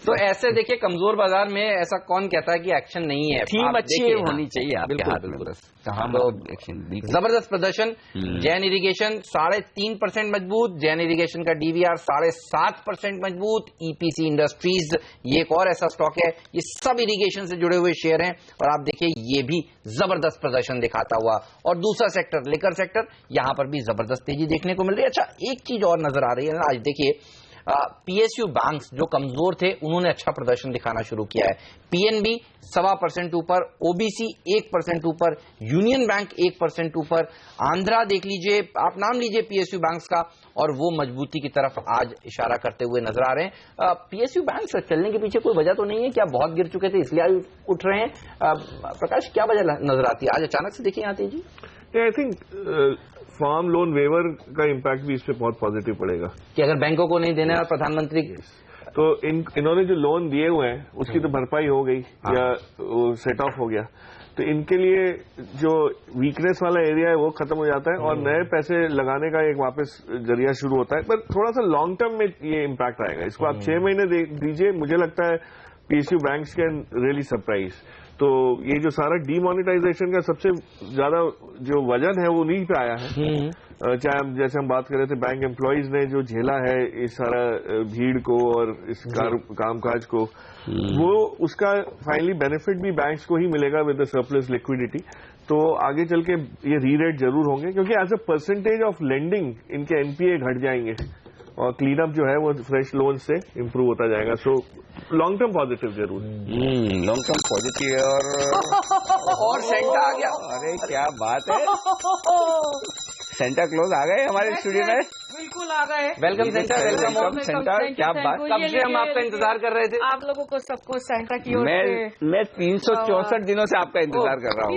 तो ऐसे देखिए कमजोर बाजार में ऐसा कौन कहता है कि एक्शन नहीं है? थीम अच्छी होनी चाहिए आपके हाथ में, बस कहाँ एक्शन। जबरदस्त प्रदर्शन। जैन इरिगेशन 3.5% मजबूत, जैन इरिगेशन का डीवीआर 7.5% मजबूत, ईपीसी इंडस्ट्रीज ये एक और ऐसा स्टॉक है, ये सब इरिगेशन से जुड़े हुए शेयर हैं, और आप देखिए ये भी जबरदस्त प्रदर्शन दिखाता हुआ। और दूसरा सेक्टर लिकर सेक्टर, यहां पर भी जबरदस्त तेजी देखने को मिल रही है। अच्छा, एक चीज और नजर आ रही है ना, आज देखिए पीएसयू बैंक्स जो कमजोर थे उन्होंने अच्छा प्रदर्शन दिखाना शुरू किया है। पीएनबी 1.25% ऊपर, ओबीसी 1% ऊपर, यूनियन बैंक 1% ऊपर, आंध्रा देख लीजिए, आप नाम लीजिए पीएसयू बैंक्स का, और वो मजबूती की तरफ आज इशारा करते हुए नजर आ रहे हैं। पीएसयू बैंक्स चलने के पीछे कोई वजह तो नहीं है, क्या बहुत गिर चुके थे इसलिए आज उठ रहे हैं? प्रकाश, क्या वजह नजर आती है आज अचानक से देखिए यहाँ तेजी? I think farm loan waiver का इम्पैक्ट भी इस पे बहुत पॉजिटिव पड़ेगा, कि अगर बैंकों को नहीं देना है और प्रधानमंत्री तो इन्होंने जो लोन दिए हुए हैं उसकी तो भरपाई हो गई या सेट ऑफ हो गया, तो इनके लिए जो वीकनेस वाला एरिया है वो खत्म हो जाता है और नए पैसे लगाने का एक वापस जरिया शुरू होता है। पर थोड़ा सा लॉन्ग टर्म में ये इम्पैक्ट आएगा, इसको आप 6 महीने दीजिए, मुझे लगता है PSU banks can really surprise. तो ये जो सारा डीमोनेटाइजेशन का सबसे ज्यादा जो वजन है वो उन्हीं पे आया है। चाहे हम जैसे हम बात कर रहे थे बैंक एम्प्लॉयज ने जो झेला है इस सारा भीड़ को और इस कामकाज को, वो उसका फाइनली बेनिफिट भी बैंक्स को ही मिलेगा विद द सरप्लस लिक्विडिटी। तो आगे चल के ये री-रेट जरूर होंगे, क्योंकि as a percentage of lending इनके एनपीए घट जाएंगे और क्लीन अप जो है वो फ्रेश लोन से इम्प्रूव होता जाएगा। सो लॉन्ग टर्म पॉजिटिव जरूर, लॉन्ग टर्म पॉजिटिव। और सेंटा आ गया, अरे क्या बात है, सेंटा क्लॉज आ गए हमारे स्टूडियो में। बिल्कुल आ गए। वेलकम सेंटा, वेलकम सेंटा, क्या बात। कब से हम आपका इंतजार कर रहे थे। आप लोगों को सबको सेंटा की ओर से मैं 364 दिनों से आपका इंतजार कर रहा हूँ।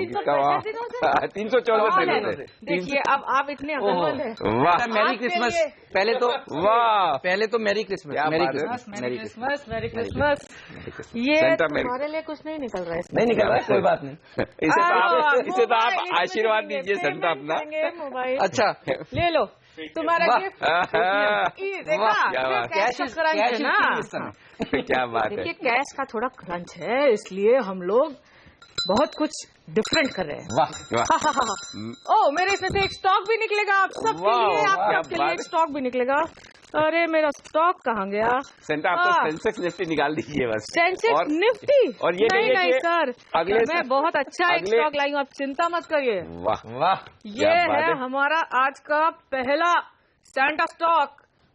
364 दिनों से। देखिए अब आप इतने अकलमंद हैं। वाह, मैरी क्रिसमस। पहले तो Mary Christmas, merry Christmas, merry Christmas. ये तुम्हारे लिए कुछ नहीं निकल रहा है, नहीं निकल रहा है, कोई बात नहीं। इसे तो आप आशीर्वाद दीजिए सेंटा अपना। मोबाइल अच्छा ले लो तुम्हारा गिफ्ट। कैश ना, क्या बात है। देखिए कैश का थोड़ा क्रंच है, इसलिए हम लोग बहुत कुछ डिफरेंट कर रहे हैं। वाह। ओ मेरे इसमें से एक स्टॉक भी निकलेगा आप सबके लिए, आप सबके लिए एक स्टॉक भी निकलेगा। अरे मेरा स्टॉक कहाँ गया? सेंटा आप तो सेंसेक्स निफ्टी निकाल दीजिए बस। Sensex Nifty? और ये नहीं सर, मैं बहुत अच्छा एक स्टॉक लाई हूँ, आप चिंता मत करिए। वाह वाह, ये है हमारा आज का पहला सेंटा स्टॉक,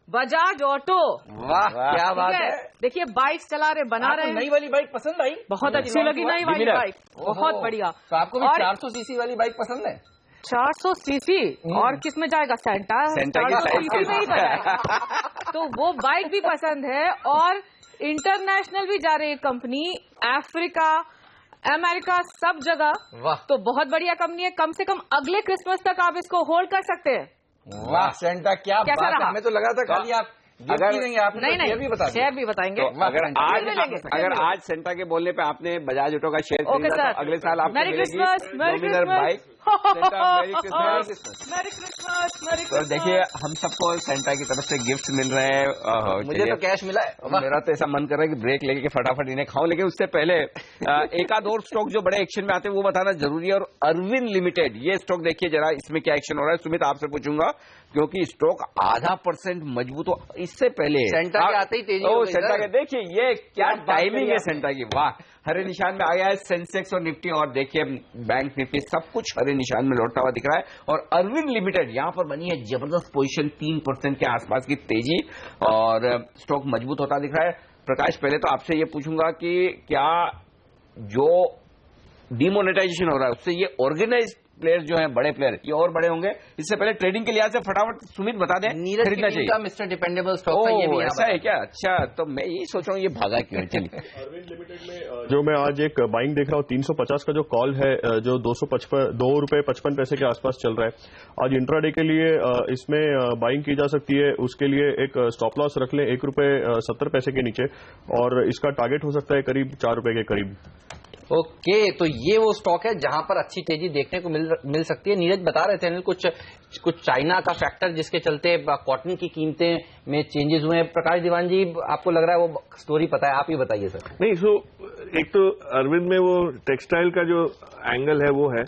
बजाज ऑटो। वाह क्या बात है। देखिए बाइक चला रहे, बना रहे हैं। नई वाली बाइक पसंद आई? बहुत अच्छी लगी नई वाली बाइक, बहुत बढ़िया। तो आपको भी 400 सीसी वाली बाइक पसंद है? 400 सीसी और किस में जाएगा? सेंटा 400 सीसी में ही जाएगा। तो वो बाइक भी पसंद है और इंटरनेशनल भी जा रही है कंपनी, अफ्रीका, अमेरिका, सब जगह। वाह, तो बहुत बढ़िया कंपनी है। कम से कम अगले क्रिसमस तक आप इसको होल्ड कर सकते हैं। वाह सेंटा, क्या बात है। हमें तो लगा था खाली आप अगर नहीं, आपने नहीं, शेयर भी बताएंगे। तो अगर आज सेंटा के बोलने पे आपने बजाज ऑटो का शेयर खरीदा तो अगले साल आपको मैरी क्रिसमस, मैरी क्रिसमस। बाइक merry Christmas. Merry Christmas, merry तो देखिए हम सबको सेंटा की तरफ से गिफ्ट मिल रहे हैं। मुझे तो कैश मिला है। मेरा तो ऐसा मन कर रहा है कि ब्रेक लेके फटाफट इन्हें खाऊं, लेकिन उससे पहले एक आध और स्टॉक जो बड़े एक्शन में आते हैं वो बताना जरूरी है। और अरविंद लिमिटेड ये स्टॉक देखिए जरा, इसमें क्या एक्शन हो रहा है। सुमित आपसे पूछूंगा क्योंकि स्टॉक 0.5% मजबूत हो, इससे पहले सेंटा के आते ही तेजी हो गई। सेंटा के देखिए ये क्या टाइमिंग है सेंटा की, वाह। हरे निशान में आ गया है सेंसेक्स और निफ्टी, और देखिए बैंक निफ्टी सब कुछ हरे निशान में लौटता हुआ दिख रहा है। और अरविंद लिमिटेड यहां पर बनी है जबरदस्त पोजीशन, 3% के आसपास की तेजी और स्टॉक मजबूत होता दिख रहा है। प्रकाश पहले तो आपसे ये पूछूंगा कि क्या जो डिमोनेटाइजेशन हो रहा है उससे ये ऑर्गेनाइज प्लेयर्स जो हैं, बड़े प्लेयर, ये और बड़े होंगे? इससे पहले ट्रेडिंग के लिहाज से फटाफट सुमित बता दें, खरीदना चाहिए मिस्टर डिपेंडेबल स्टॉक है, ये भी ऐसा है क्या? अच्छा, तो मैं यही सोच रहा हूँ ये भागा क्यों। चलिए अरविंद लिमिटेड में जो मैं आज एक बाइंग देख रहा हूँ 350 का जो कॉल है, जो 2.55 पैसे के आसपास चल रहा है। आज इंट्राडे के लिए इसमें बाइंग की जा सकती है, उसके लिए एक स्टॉप लॉस रख लें ₹1.70 के नीचे, और इसका टारगेट हो सकता है करीब ₹4 के करीब। ओके, तो ये वो स्टॉक है जहां पर अच्छी तेजी देखने को मिल सकती है। नीरज बता रहे थे अनिल कुछ चाइना का फैक्टर जिसके चलते कॉटन की कीमतें में चेंजेस हुए हैं। प्रकाश दीवान जी, आपको लग रहा है वो स्टोरी पता है, आप ही बताइए सर। नहीं, एक तो अरविंद में वो टेक्सटाइल का जो एंगल है वो है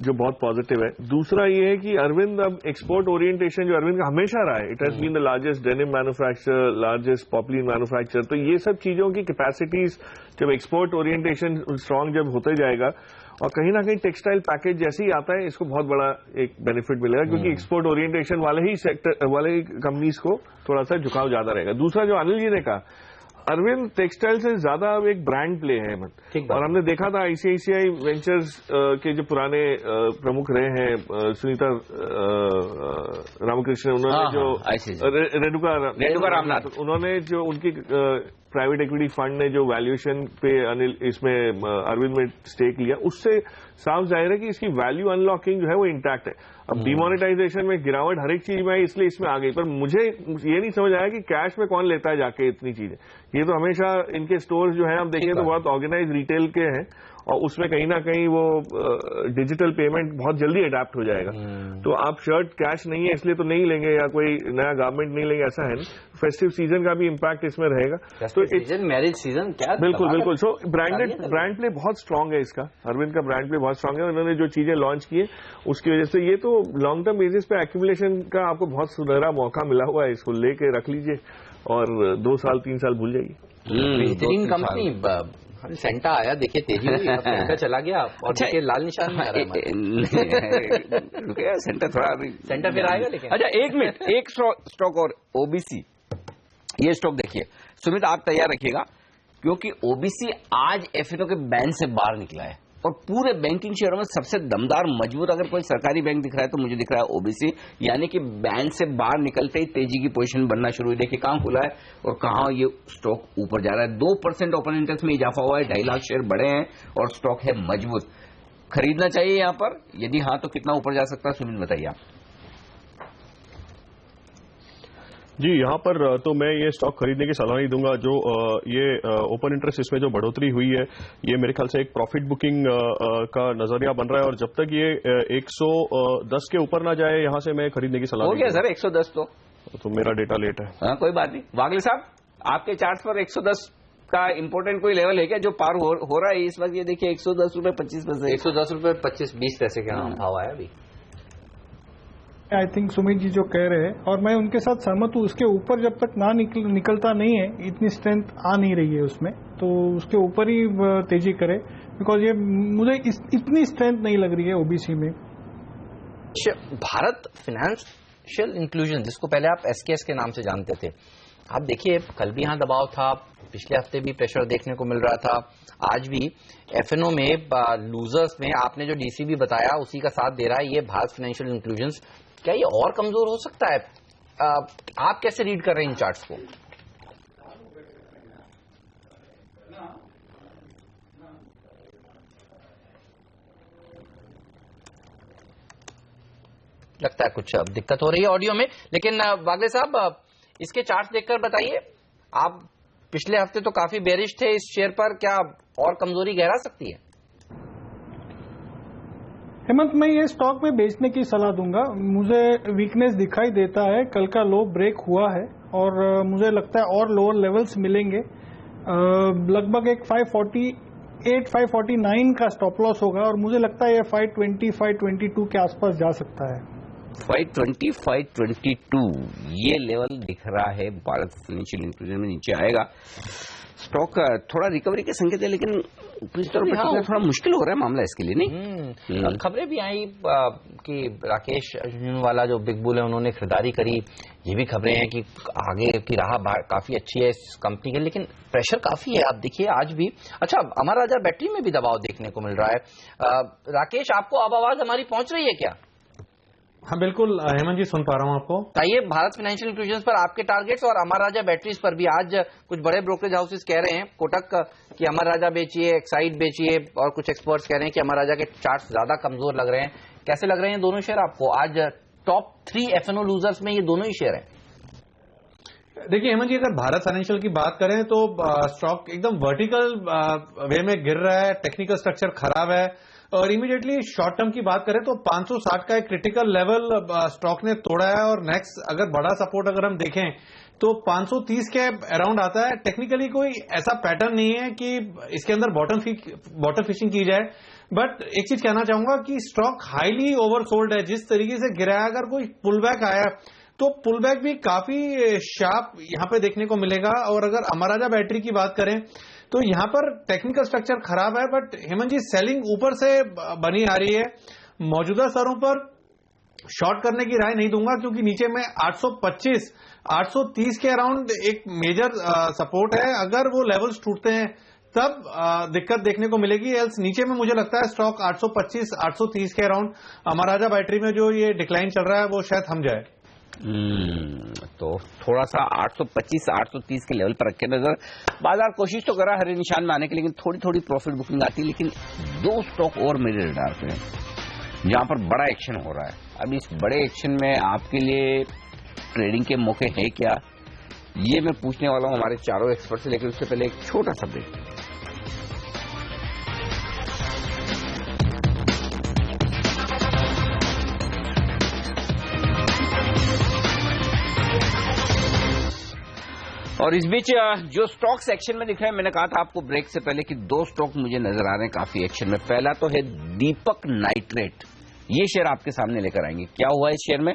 जो बहुत पॉजिटिव है। दूसरा ये है कि अरविंद अब एक्सपोर्ट ओरिएंटेशन जो अरविंद का हमेशा रहा है, it has been the largest denim manufacturer, largest poplin manufacturer, तो ये सब चीजों की कैपेसिटीज जब एक्सपोर्ट ओरिएंटेशन स्ट्रांग जब होते जाएगा और कहीं ना कहीं टेक्सटाइल पैकेज जैसे ही आता है, इसको बहुत बड़ा एक बेनिफिट मिलेगा, क्योंकि एक्सपोर्ट ओरिएंटेशन वाले ही सेक्टर वाले ही कंपनीज को थोड़ा सा झुकाव ज्यादा रहेगा। दूसरा जो अनिल जी ने कहा, अरविंद टेक्सटाइल से ज्यादा अब एक ब्रांड प्ले है, और हमने देखा था आईसीआईसीआई वेंचर्स के जो पुराने प्रमुख रहे हैं सुनीता रामकृष्ण, उन्होंने जो रेणुका रामनाथ, उन्होंने जो उनकी प्राइवेट इक्विटी फंड ने जो वैल्यूएशन पे अनिल इसमें अरविंद में स्टेक लिया, उससे साफ जाहिर है कि इसकी वैल्यू अनलॉकिंग जो है वो इंटैक्ट है। अब डिमोनेटाइजेशन में गिरावट हर एक चीज में इसलिए इसमें आ गई, पर मुझे ये नहीं समझ आया कि कैश में कौन लेता है जाके इतनी चीजें। ये तो हमेशा इनके स्टोर्स जो है आप देखिए तो बहुत ऑर्गेनाइज रिटेल के हैं, और उसमें कहीं ना कहीं वो डिजिटल पेमेंट बहुत जल्दी अडेप्ट हो जाएगा। तो आप शर्ट कैश नहीं है इसलिए तो नहीं लेंगे, या कोई नया गारमेंट नहीं लेंगे, ऐसा है नहीं। फेस्टिव सीजन का भी इम्पैक्ट इसमें रहेगा। तो मैरिज सीजन क्या, बिल्कुल। सो ब्रांड प्ले बहुत स्ट्रांग है इसका, अरविंद का ब्रांड प्ले बहुत स्ट्रांग है। उन्होंने जो चीजें लॉन्च की है उसकी वजह से ये तो लॉन्ग टर्म बेसिस पे एक्यूमुलेशन का आपको बहुत सुनहरा मौका मिला हुआ है, इसको लेके रख लीजिए और 2 साल 3 साल भूल जाइए। बेहतरीन कंपनी। सेंटा आया, देखिए तेजी हुई, सेंटा चला गया और देखिए लाल निशान में आ रहा है। सेंटा फिर आएगा लेकिन। अच्छा, 1 मिनट, एक स्टॉक और ओबीसी, ये स्टॉक देखिए सुमित, आप तैयार रखिएगा, क्योंकि ओबीसी आज एफएनओ के बैन से बाहर निकला है और पूरे बैंकिंग शेयरों में सबसे दमदार मजबूत अगर कोई सरकारी बैंक दिख रहा है तो मुझे दिख रहा है ओबीसी, यानी कि बैन से बाहर निकलते ही तेजी की पोजीशन बनना शुरू हुई। देखिए कहां खुला है और कहां ये स्टॉक ऊपर जा रहा है। 2% ओपन इंटरेस्ट में इजाफा हुआ है, 2.5 लाख शेयर बढ़े हैं और स्टॉक है मजबूत। खरीदना चाहिए यहां पर, यदि हाँ तो कितना ऊपर जा सकता है, सुनील बताइए आप। जी, यहाँ पर तो मैं ये स्टॉक खरीदने की सलाह नहीं दूंगा। जो ये ओपन इंटरेस्ट इसमें जो बढ़ोतरी हुई है, ये मेरे ख्याल से एक प्रॉफिट बुकिंग का नजरिया बन रहा है, और जब तक ये 110 के ऊपर ना जाए, यहाँ से मैं खरीदने की सलाह। हो गया सर 110 तो मेरा डेटा लेट है। हाँ, कोई बात नहीं। वागले साहब, आपके चार्ट पर 110 का इंपोर्टेंट कोई लेवल है क्या जो पार हो रहा है इस वक्त? ये देखिए 110 रुपए 25 पैसे, 110 रुपए 25-20 पैसे का भाव आया अभी। आई थिंक सुमित जी जो कह रहे हैं, और मैं उनके साथ सहमत हूँ, उसके ऊपर जब तक ना निकलता नहीं है, इतनी स्ट्रेंथ आ नहीं रही है उसमें, तो उसके ऊपर ही तेजी करे, बिकॉज ये मुझे इतनी स्ट्रेंथ नहीं लग रही है ओबीसी में। भारत फाइनेंशियल इंक्लूजन, जिसको पहले आप एसकेएस के नाम से जानते थे, आप देखिए कल भी यहाँ दबाव था, पिछले हफ्ते भी प्रेशर देखने को मिल रहा था, आज भी एफएनओ में लूजर्स में आपने जो डीसीबी बताया उसी का साथ दे रहा है ये भारत फाइनेंशियल इंक्लूजन। क्या ये और कमजोर हो सकता है? आप कैसे रीड कर रहे हैं इन चार्ट्स को? लगता है कुछ दिक्कत हो रही है ऑडियो में, लेकिन वागले साहब इसके चार्ट्स देखकर बताइए, आप पिछले हफ्ते तो काफी बेरिश थे इस शेयर पर, क्या और कमजोरी गहरा सकती है? हेमंत, मैं ये स्टॉक में बेचने की सलाह दूंगा। मुझे वीकनेस दिखाई देता है, कल का लो ब्रेक हुआ है और मुझे लगता है और लोअर लेवल्स मिलेंगे। लगभग एक 548, 549 का स्टॉप लॉस होगा और मुझे लगता है ये 520, 522 के आसपास जा सकता है। 520, 522 ये लेवल दिख रहा है भारत फाइनेंशियल इंक्लूजन में, नीचे आएगा। स्टॉक थोड़ा रिकवरी के संकेत है, लेकिन थोड़ा मुश्किल हो रहा है मामला इसके लिए, नहीं? खबरें भी आई कि राकेश वाला जो बिग बुल है उन्होंने खरीदारी करी। ये भी खबरें हैं कि आगे की राह काफी अच्छी है इस कंपनी के, लेकिन प्रेशर काफी है। आप देखिए आज भी। अच्छा, अमर राजा बैटरी में भी दबाव देखने को मिल रहा है। राकेश, आपको अब आवाज हमारी पहुंच रही है क्या? हाँ बिल्कुल हेमंत जी, सुन पा रहा हूँ आपको। बताइए भारत फाइनेंशियल इंक्लूजन पर आपके टारगेट्स और अमर राजा बैटरीज पर भी। आज कुछ बड़े ब्रोकरेज हाउसेस कह रहे हैं, कोटक कि अमर राजा बेचिए, एक्साइड बेचिए, और कुछ एक्सपर्ट्स कह रहे हैं कि अमर राजा के चार्ट्स ज्यादा कमजोर लग रहे हैं। कैसे लग रहे हैं दोनों शेयर आपको? आज टॉप 3 F&O लूजर्स में ये दोनों ही शेयर हैं। देखिए हेमंत जी, अगर भारत फाइनेंशियल की बात करें तो स्टॉक एकदम वर्टिकल वे में गिर रहा है, टेक्निकल स्ट्रक्चर खराब है, और इमीडिएटली शॉर्ट टर्म की बात करें तो 560 का एक क्रिटिकल लेवल स्टॉक ने तोड़ा है, और नेक्स्ट अगर बड़ा सपोर्ट अगर हम देखें तो 530 के अराउंड आता है। टेक्निकली कोई ऐसा पैटर्न नहीं है कि इसके अंदर बॉटम फिशिंग की जाए, बट एक चीज कहना चाहूंगा कि स्टॉक हाईली ओवरसोल्ड है। जिस तरीके से गिरा है, अगर कोई पुल बैक आया तो पुल बैक भी काफी शार्प यहां पे देखने को मिलेगा। और अगर अमर राजा बैटरी की बात करें तो यहां पर टेक्निकल स्ट्रक्चर खराब है, बट हेमंत जी सेलिंग ऊपर से बनी आ रही है। मौजूदा स्तरों पर शॉर्ट करने की राय नहीं दूंगा, क्योंकि नीचे में 825, 830 के अराउंड एक मेजर सपोर्ट है। अगर वो लेवल्स टूटते हैं तब दिक्कत देखने को मिलेगी। एल्स नीचे में मुझे लगता है स्टॉक 825, 830 के अराउंड अमर राजा बैटरी में जो ये डिक्लाइन चल रहा है वो शायद थम जाए। तो थोड़ा सा 825, 830 के लेवल पर रखे नजर। बाजार कोशिश तो करा हरे निशान में आने की, लेकिन थोड़ी थोड़ी प्रॉफिट बुकिंग आती है। लेकिन 2 स्टॉक और मेरे रडार पे हैं जहां पर बड़ा एक्शन हो रहा है। अब इस बड़े एक्शन में आपके लिए ट्रेडिंग के मौके हैं क्या, ये मैं पूछने वाला हूं हमारे चारों एक्सपर्ट से। लेकिन उससे पहले एक छोटा सा ब्रेक। और इस बीच जो स्टॉक सेक्शन में दिख रहे हैं, मैंने कहा था आपको ब्रेक से पहले कि 2 स्टॉक मुझे नजर आ रहे हैं काफी एक्शन में। पहला तो है दीपक नाइट्रेट। ये शेयर आपके सामने लेकर आएंगे। क्या हुआ इस शेयर में?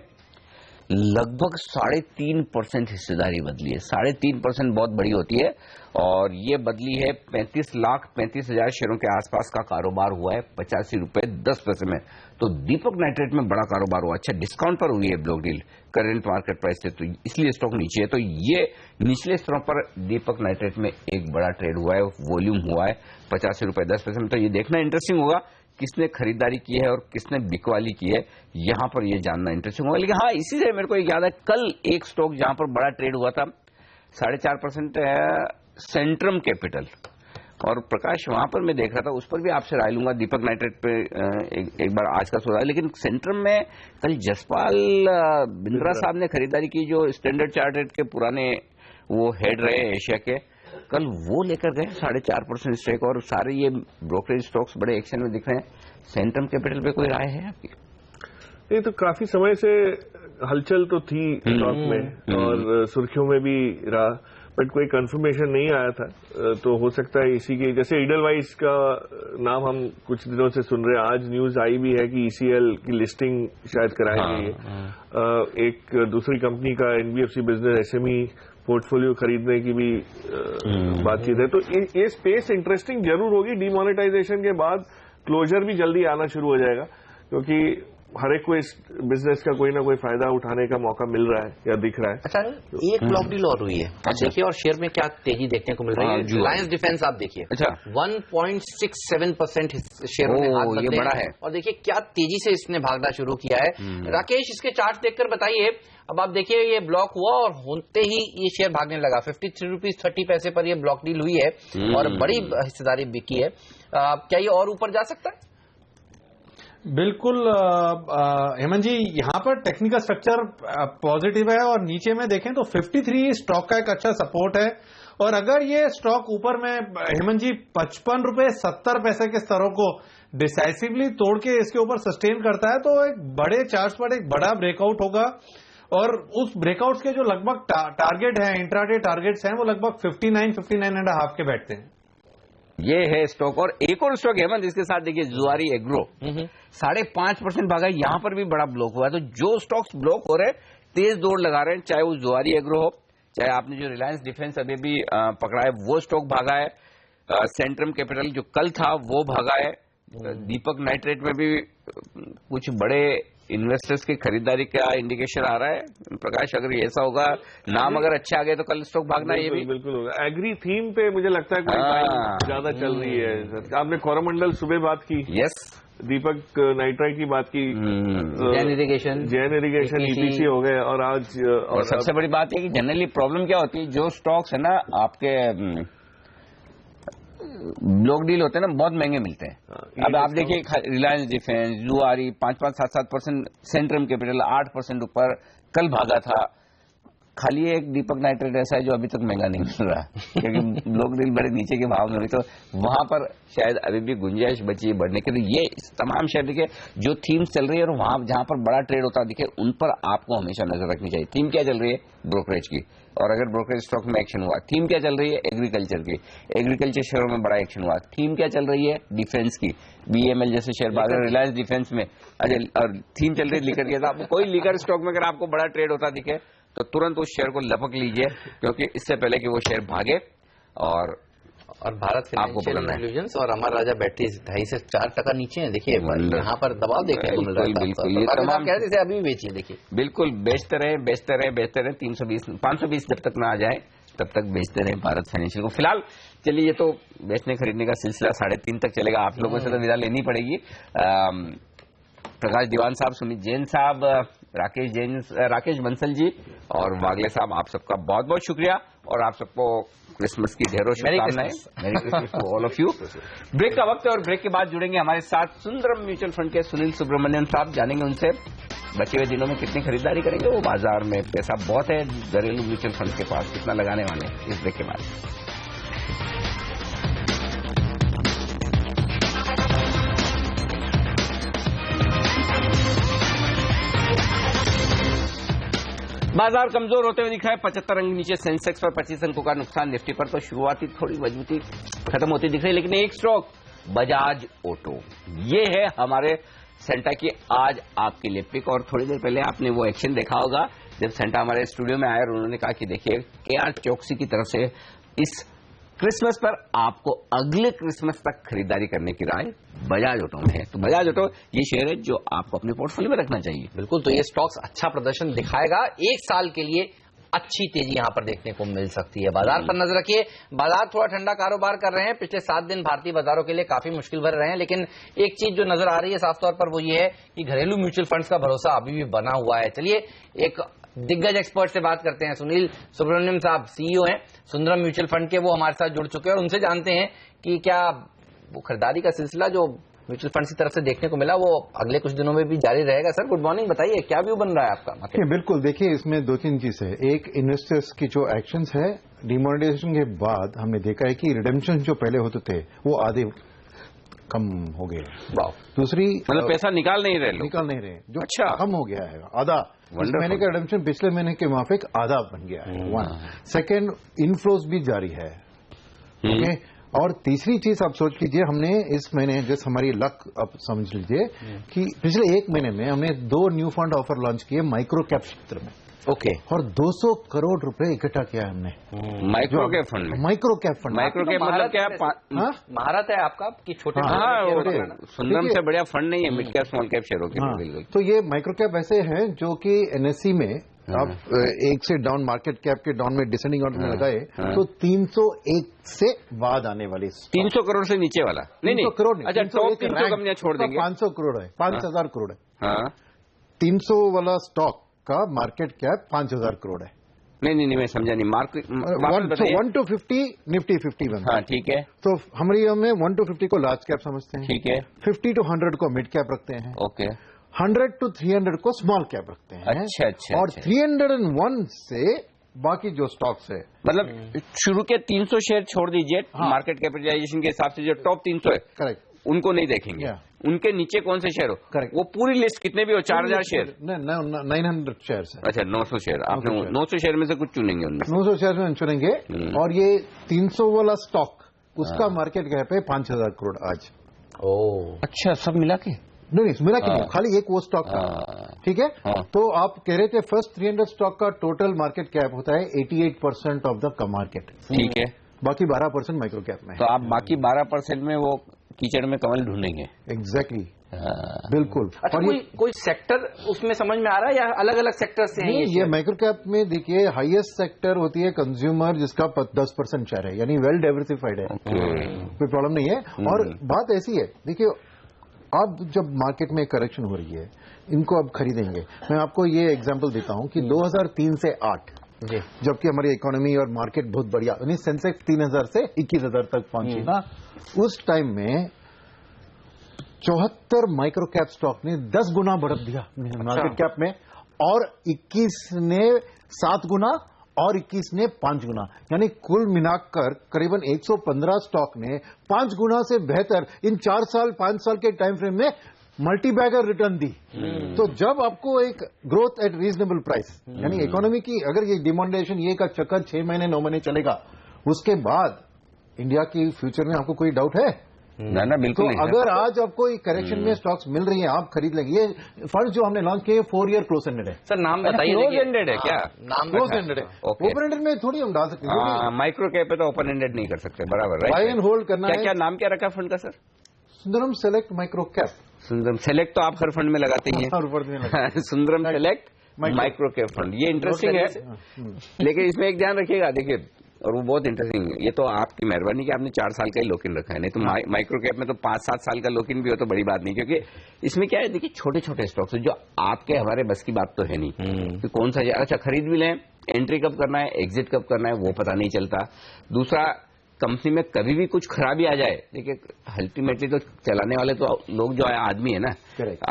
लगभग 3.5% हिस्सेदारी बदली है। 3.5% बहुत बड़ी होती है, और ये बदली है। 35,35,000 शेयरों के आसपास का कारोबार हुआ है, 85 रुपए 10 पैसे में। तो दीपक नाइट्रेट में बड़ा कारोबार हुआ। अच्छा, डिस्काउंट पर हुई है block deal current market price से, तो इसलिए स्टॉक नीचे है। तो ये निचले स्तरों पर दीपक नाइट्रेट में एक बड़ा ट्रेड हुआ है, वॉल्यूम हुआ है 85 रुपए 10 पैसे में। तो ये देखना इंटरेस्टिंग होगा किसने खरीदारी की है और किसने बिकवाली की है, यहां पर ये जानना इंटरेस्टिंग होगा। लेकिन हाँ, इसी से मेरे को एक याद है, कल एक स्टॉक जहां पर बड़ा ट्रेड हुआ था 4.5% सेंट्रम कैपिटल, और प्रकाश वहां पर मैं देख रहा था, उस पर भी आपसे राय लूंगा। दीपक नाइट्रेट पे एक बार आज का सौदा है। लेकिन सेंट्रम में कल जसपाल बिंद्रा साहब ने खरीदारी की, जो स्टैंडर्ड चार्टर्ड के पुराने वो हेड रहे एशिया के। कल वो लेकर गए 4.5% स्टेक, और सारे ये ब्रोकरेज स्टॉक्स बड़े एक्शन में दिख रहे हैं। सेंट्रम कैपिटल पे कोई राय है आपकी? ये तो काफी समय से हलचल तो थी स्टॉक में, और सुर्खियों में भी रहा, बट कोई कंफर्मेशन नहीं आया था। तो हो सकता है इसी के, जैसे ईडलवाइस का नाम हम कुछ दिनों से सुन रहे हैं, आज न्यूज आई भी है कि ECL की लिस्टिंग शायद कराएंगे। एक दूसरी कंपनी का NBFC बिजनेस SME पोर्टफोलियो खरीदने की भी बातचीत है। तो ये स्पेस इंटरेस्टिंग जरूर होगी। डिमोनेटाइजेशन के बाद क्लोजर भी जल्दी आना शुरू हो जाएगा, क्योंकि हर एक को इस बिजनेस का कोई ना कोई फायदा उठाने का मौका मिल रहा है या दिख रहा है। अच्छा, एक ब्लॉक डील और हुई है। देखिए, और शेयर में क्या तेजी देखने को मिल रही है। रिलायंस डिफेंस आप देखिए, अच्छा 1.67% शेयरों ने हाथ बदले, बड़ा है। और देखिए क्या तेजी से इसने भागना शुरू किया है। राकेश, इसके चार्ट देखकर बताइए। अब आप देखिए, ये ब्लॉक हुआ और होते ही ये शेयर भागने लगा। 53 रुपीज 30 पैसे पर ये ब्लॉक डील हुई है, और बड़ी हिस्सेदारी बिकी है। क्या ये और ऊपर जा सकता है? बिल्कुल हेमंत जी, यहां पर टेक्निकल स्ट्रक्चर पॉजिटिव है, और नीचे में देखें तो 53 स्टॉक का एक अच्छा सपोर्ट है, और अगर ये स्टॉक ऊपर में हेमंत जी 55 रुपए 70 पैसे के स्तरों को डिसाइसिवली तोड़ के इसके ऊपर सस्टेन करता है तो एक बड़े चार्ट पर एक बड़ा ब्रेकआउट होगा और उस ब्रेकआउट्स के जो लगभग टारगेट है, इंट्राडे टारगेट्स हैं, वो लगभग 59.5 के बैठते हैं। ये है स्टॉक। और एक और स्टॉक हेमंत इसके साथ देखिए, जुआरी एग्रो 5.5% भागा, यहां पर भी बड़ा ब्लॉक हुआ है। तो जो स्टॉक्स ब्लॉक हो रहे हैं तेज दौड़ लगा रहे हैं, चाहे वो जुआरी एग्रो हो, चाहे आपने जो रिलायंस डिफेंस अभी भी पकड़ा है वो स्टॉक भागा है, सेंट्रम कैपिटल जो कल था वो भागा है, दीपक नाइट्रेट में भी कुछ बड़े इन्वेस्टर्स की खरीदारी का इंडिकेशन आ रहा है। प्रकाश, अगर ऐसा होगा, नाम अगर अच्छे आ गए तो कल स्टॉक भागना ये भी बिल्कुल होगा। एग्री थीम पे मुझे लगता है कोई ज्यादा चल रही है सर। आपने कोरोमंडल सुबह बात की, यस, दीपक नाइट्राइट की बात की, जैन इरिगेशन ईपीसी हो गए, और आज और सबसे बड़ी बात है कि जनरली प्रॉब्लम क्या होती है, जो स्टॉक्स है ना आपके ब्लॉक डील होते हैं ना, बहुत महंगे मिलते हैं। अब आप देखिए रिलायंस डिफेंस, जुआरी 5-5, 7-7%, सेंट्रम कैपिटल 8% ऊपर कल भागा था। खाली एक दीपक नाइट्रेट ऐसा है जो अभी तक महंगा नहीं मिल रहा क्योंकि ब्लॉक डील बड़े नीचे के भाव में हुई, तो वहां पर शायद अभी भी गुंजाइश बची है बढ़ने के लिए। ये तमाम शेयर देखिए जो थीम्स चल रही है और वहां जहां पर बड़ा ट्रेड होता दिखे उन पर आपको हमेशा नजर रखनी चाहिए। थीम क्या चल रही है? ब्रोकरेज की, और अगर ब्रोकरेज स्टॉक में एक्शन हुआ। थीम क्या चल रही है? एग्रीकल्चर की, एग्रीकल्चर शेयरों में बड़ा एक्शन हुआ। थीम क्या चल रही है? डिफेंस की, बीएमएल जैसे शेयर भाग रहे, रिलायंस डिफेंस में। अच्छा, और थीम चल रही है लिकर के, आपको कोई लिकर स्टॉक में अगर आपको बड़ा ट्रेड होता दिखे तो तुरंत उस शेयर को लपक लीजिए, क्योंकि इससे पहले कि वो शेयर भागे। और भारत फाइनेंशियल इंटेलिजेंस और अमर राजा बैटरीज 2.5 से 4% नीचे हैं। देखिए यहाँ पर दबाव देखने को मिल रहा है। बिल्कुल, ये तमाम कह रहे अभी बेचिए। देखिए बिल्कुल बेचते रहे 320, 520 जब तक ना आ जाए तब तक बेचते रहे भारत फाइनेंशियल को। फिलहाल चलिए, ये तो बेचने खरीदने का सिलसिला 3:30 तक चलेगा। आप लोगों से तो विदा लेनी पड़ेगी। प्रकाश दीवान साहब, सुमित जैन साहब, राकेश बंसल जी और वागले साहब, आप सबका बहुत बहुत शुक्रिया और आप सबको क्रिसमस की ढेरों शुभकामनाएं। Merry Christmas to all of you. Break का वक्त है और ब्रेक के बाद जुड़ेंगे हमारे साथ सुंदरम म्यूचुअल फंड के सुनील सुब्रमण्यन साहब। जानेंगे उनसे बचे हुए दिनों में कितनी खरीदारी करेंगे, वो बाजार में पैसा बहुत है घरेलू म्यूचुअल फंड के पास, कितना लगाने वाले हैं, इस ब्रेक के बाद। बाजार कमजोर होते हुए दिख रहा है, 75 अंक नीचे, सेंसेक्स पर 25 अंकों का नुकसान, निफ्टी पर तो शुरुआती थोड़ी मजबूती खत्म होती दिख रही है। लेकिन एक स्टॉक बजाज ऑटो, ये है हमारे सेंटा की आज आपके लिए पिक। और थोड़ी देर पहले आपने वो एक्शन देखा होगा जब सेंटा हमारे स्टूडियो में आया और उन्होंने कहा कि देखिए केआर चौकसी की तरफ से इस क्रिसमस पर आपको अगले क्रिसमस तक खरीदारी करने की राय बजाज ऑटो में है। तो बजाज ऑटो ये शेयर है जो आपको अपने पोर्टफोलियो में रखना चाहिए। बिल्कुल, तो ये स्टॉक्स अच्छा प्रदर्शन दिखाएगा। 1 साल के लिए अच्छी तेजी यहां पर देखने को मिल सकती है। बाजार पर नजर रखिए, बाजार थोड़ा ठंडा कारोबार कर रहे हैं। पिछले 7 दिन भारतीय बाजारों के लिए काफी मुश्किल भर रहे हैं, लेकिन एक चीज जो नजर आ रही है साफ तौर पर वो ये है कि घरेलू म्यूचुअल फंड्स का भरोसा अभी भी बना हुआ है। चलिए एक दिग्गज एक्सपर्ट से बात करते हैं। सुनील सुब्रमण्यम साहब सीईओ हैं सुंदरम म्यूचुअल फंड के, वो हमारे साथ जुड़ चुके हैं और उनसे जानते हैं कि क्या वो खरीदारी का सिलसिला जो म्यूचुअल फंड की तरफ से देखने को मिला वो अगले कुछ दिनों में भी जारी रहेगा। सर गुड मॉर्निंग, बताइए क्या व्यू बन रहा है आपका? बिल्कुल, देखिए इसमें 2-3 चीज है। एक, इन्वेस्टर्स की जो एक्शंस है डिमोनेटाइजेशन के बाद हमने देखा है कि रिडेम्पशन जो पहले होते थे वो आधे कम हो गए। दूसरी, मतलब पैसा निकाल नहीं रहे, जो अच्छा कम हो गया है आधा। इस महीने का रिडेम्पशन पिछले महीने के माफिक आधा बन गया है। 1 सेकेंड, इनफ्लोज भी जारी है। ओके, और तीसरी चीज आप सोच लीजिए, हमने इस महीने जैसे हमारी लक अब समझ लीजिए कि पिछले 1 महीने में हमने 2 न्यू फंड ऑफर लॉन्च किए माइक्रो कैप क्षेत्र में। ओके, और 200 करोड़ रुपए इकट्ठा किया हमने माइक्रो कैप फंड में। Micro cap fund, micro cap मतलब क्या? महारत है आपका कि छोटे? सुंदरम से बढ़िया फंड नहीं है मिड कैप स्मॉल कैप शेयरों के लिए। बिल्कुल, तो ये माइक्रो कैप ऐसे हैं जो कि एनएससी में आप 1 से डाउन मार्केट कैप के डाउन में डिसेंडिंग ऑर्डर में लगाए तो 301 से बाद आने वाली 300 करोड़ से नीचे वाला नहीं 300 करोड़ नहीं। अच्छा, टॉप 300 कंपनियां छोड़ देंगे। 500 करोड़ है, 5000 करोड़ है। 300 वाला स्टॉक का मार्केट कैप 5000 करोड़ है। नहीं, मैं समझा नहीं। मार्केट 1 to 50 निफ्टी 50 बनता है। ठीक है, तो हमारी में 1 to 50 को लार्ज कैप समझते हैं। ठीक है, 50 to 100 को मिड कैप रखते हैं। ओके, 100 to 300 को स्मॉल कैप रखते हैं। अच्छा, और 301 से बाकी जो स्टॉक्स है, मतलब शुरू के 300 शेयर छोड़ दीजिए, मार्केट कैपिटलाइजेशन के हिसाब से जो टॉप 300 है, करेक्ट, उनको नहीं देखेंगे। उनके नीचे कौन से शेयर हो, करेक्ट, वो पूरी लिस्ट कितने भी हो, 4000 शेयर, 900 शेयर है। अच्छा 900 शेयर, आपने 900 शेयर में से कुछ चुनेंगे उनमें, 900 शेयर में चुनेंगे। और ये 300 वाला स्टॉक, उसका मार्केट कैप है 5000 करोड़ आज। अच्छा, सब मिला के? नहीं, मिला कि नहीं, खाली एक वो स्टॉक था, ठीक है। तो आप कह रहे थे फर्स्ट 300 स्टॉक का टोटल मार्केट कैप होता है 88% ऑफ द मार्केट, ठीक है, बाकी 12% माइक्रो कैप में। तो आप बाकी 12% में वो कीचड़ में कमल ढूंढेंगे। एग्जैक्टली, बिल्कुल। अच्छा, और कोई सेक्टर उसमें समझ में आ रहा है या अलग अलग सेक्टर से हैं ये माइक्रो कैप में देखिए हाईएस्ट सेक्टर होती है कंज्यूमर, जिसका 10% शेयर है, यानी वेल डाइवर्सिफाइड है, कोई प्रॉब्लम नहीं है। और बात ऐसी है, देखिए अब जब मार्केट में करेक्शन हो रही है, इनको अब खरीदेंगे। मैं आपको ये एग्जांपल देता हूं कि 2003 से 8, जबकि हमारी इकोनॉमी और मार्केट बहुत बढ़िया, यानी सेंसेक्स 3000 से 21000 तक पहुंची ना, उस टाइम में 74 माइक्रो कैप स्टॉक ने 10 गुना बढ़त दिया मार्केट कैप में, और 21 ने 7 गुना और 21 ने 5 गुना, यानी कुल मिलाकर करीबन 115 स्टॉक ने 5 गुना से बेहतर इन 4 साल 5 साल के टाइम फ्रेम में मल्टीबैगर रिटर्न दी। तो जब आपको एक ग्रोथ एट रीजनेबल प्राइस, यानी इकोनॉमी की अगर ये डिमोनेशन ये का चक्कर 6 महीने 9 महीने चलेगा, उसके बाद इंडिया की फ्यूचर में आपको कोई डाउट है? ना बिल्कुल तो अगर आज आपको करेक्शन में स्टॉक्स मिल रही हैं, आप खरीद लेंगे। ये फंड जो हमने लॉन्च किए 4 ईयर क्लोज एंडेड है। सर नाम बताइए। क्लोज एंडेड है क्या? नाम क्लोज एंडेड है, ओपन एंडेड में थोड़ी हम डाल सकते हैं। माइक्रो कैप पे तो ओपन एंडेड नहीं कर सकते, बराबर, बाय एंड होल्ड करना है। क्या नाम क्या रखा फंड का sir? Sundaram select micro cap. Sundaram select तो आप हर फंड में लगाते ही हैं। Sundaram select micro cap fund, ये इंटरेस्टिंग है, लेकिन इसमें एक ध्यान रखिएगा, देखिए, और वो बहुत इंटरेस्टिंग है, ये तो आपकी मेहरबानी कि आपने 4 साल का ही लॉक इन रखा है, नहीं तो माइक्रो कैप में तो 5-7 साल का लॉक इन भी हो तो बड़ी बात नहीं, क्योंकि इसमें क्या है, देखिए छोटे छोटे स्टॉक्स जो आपके हमारे बस की बात तो है नहीं कि कौन सा, अच्छा खरीद भी लें, एंट्री कब करना है, एग्जिट कब करना है, वो पता नहीं चलता। दूसरा, कंपनी में कभी भी कुछ खराबी आ जाए, देखिए अल्टीमेटली तो चलाने वाले तो लोग जो है आदमी है ना,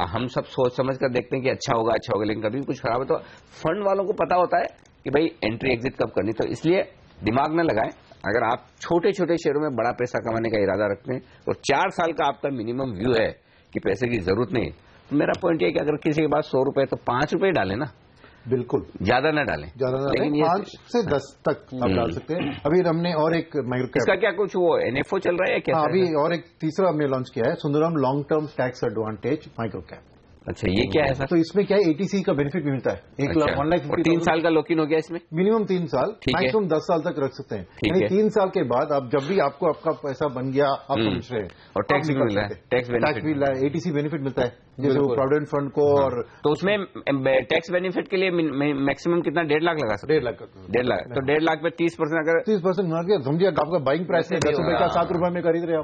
हम सब सोच समझ कर देखते हैं कि अच्छा होगा, लेकिन कभी भी कुछ खराब है तो फंड वालों को पता होता है कि भाई एंट्री एग्जिट कब करनी, तो इसलिए दिमाग न लगाएं। अगर आप छोटे छोटे शेयरों में बड़ा पैसा कमाने का इरादा रखते हैं और 4 साल का आपका मिनिमम व्यू है कि पैसे की जरूरत नहीं, तो मेरा पॉइंट ये है कि अगर किसी के पास 100 रुपए तो 5 रुपए डालें ना, बिल्कुल, ज्यादा न डालें, लेकिन 5 से 10 तक आप डाल सकते हैं। अभी हमने और एक माइक्रो कैप, इसका क्या कुछ वो NFO चल रहा है क्या? अभी और एक तीसरा हमने लॉन्च किया है, Sundaram long term tax advantage micro cap. अच्छा, ये क्या है सर? तो इसमें क्या है, ATC का बेनिफिट भी मिलता है, 1 लाख 3 साल का लॉक इन हो गया इसमें, मिनिमम 3 साल, मैक्सिमम 10 साल तक रख सकते हैं, यानी 3 साल के बाद आप जब भी आपको आपका पैसा बन गया, आप समझ रहे हैं, और टैक्स भी मिल रहा है, टैक्स भी मिल रहा है, ATC बेनिफिट मिलता है, जैसे वो प्रोविडेंट फंड को। और तो उसमें टैक्स बेनिफिट के लिए मैक्सिमम कितना, 1.5 लाख लगा सकते? 1.5 लाख, तो 1.5 लाख पे 30%, अगर 30% मार दिया, समझिए आपका बाइंग प्राइस में 10 रुपए का 7 रुपए में खरीद रहे हो,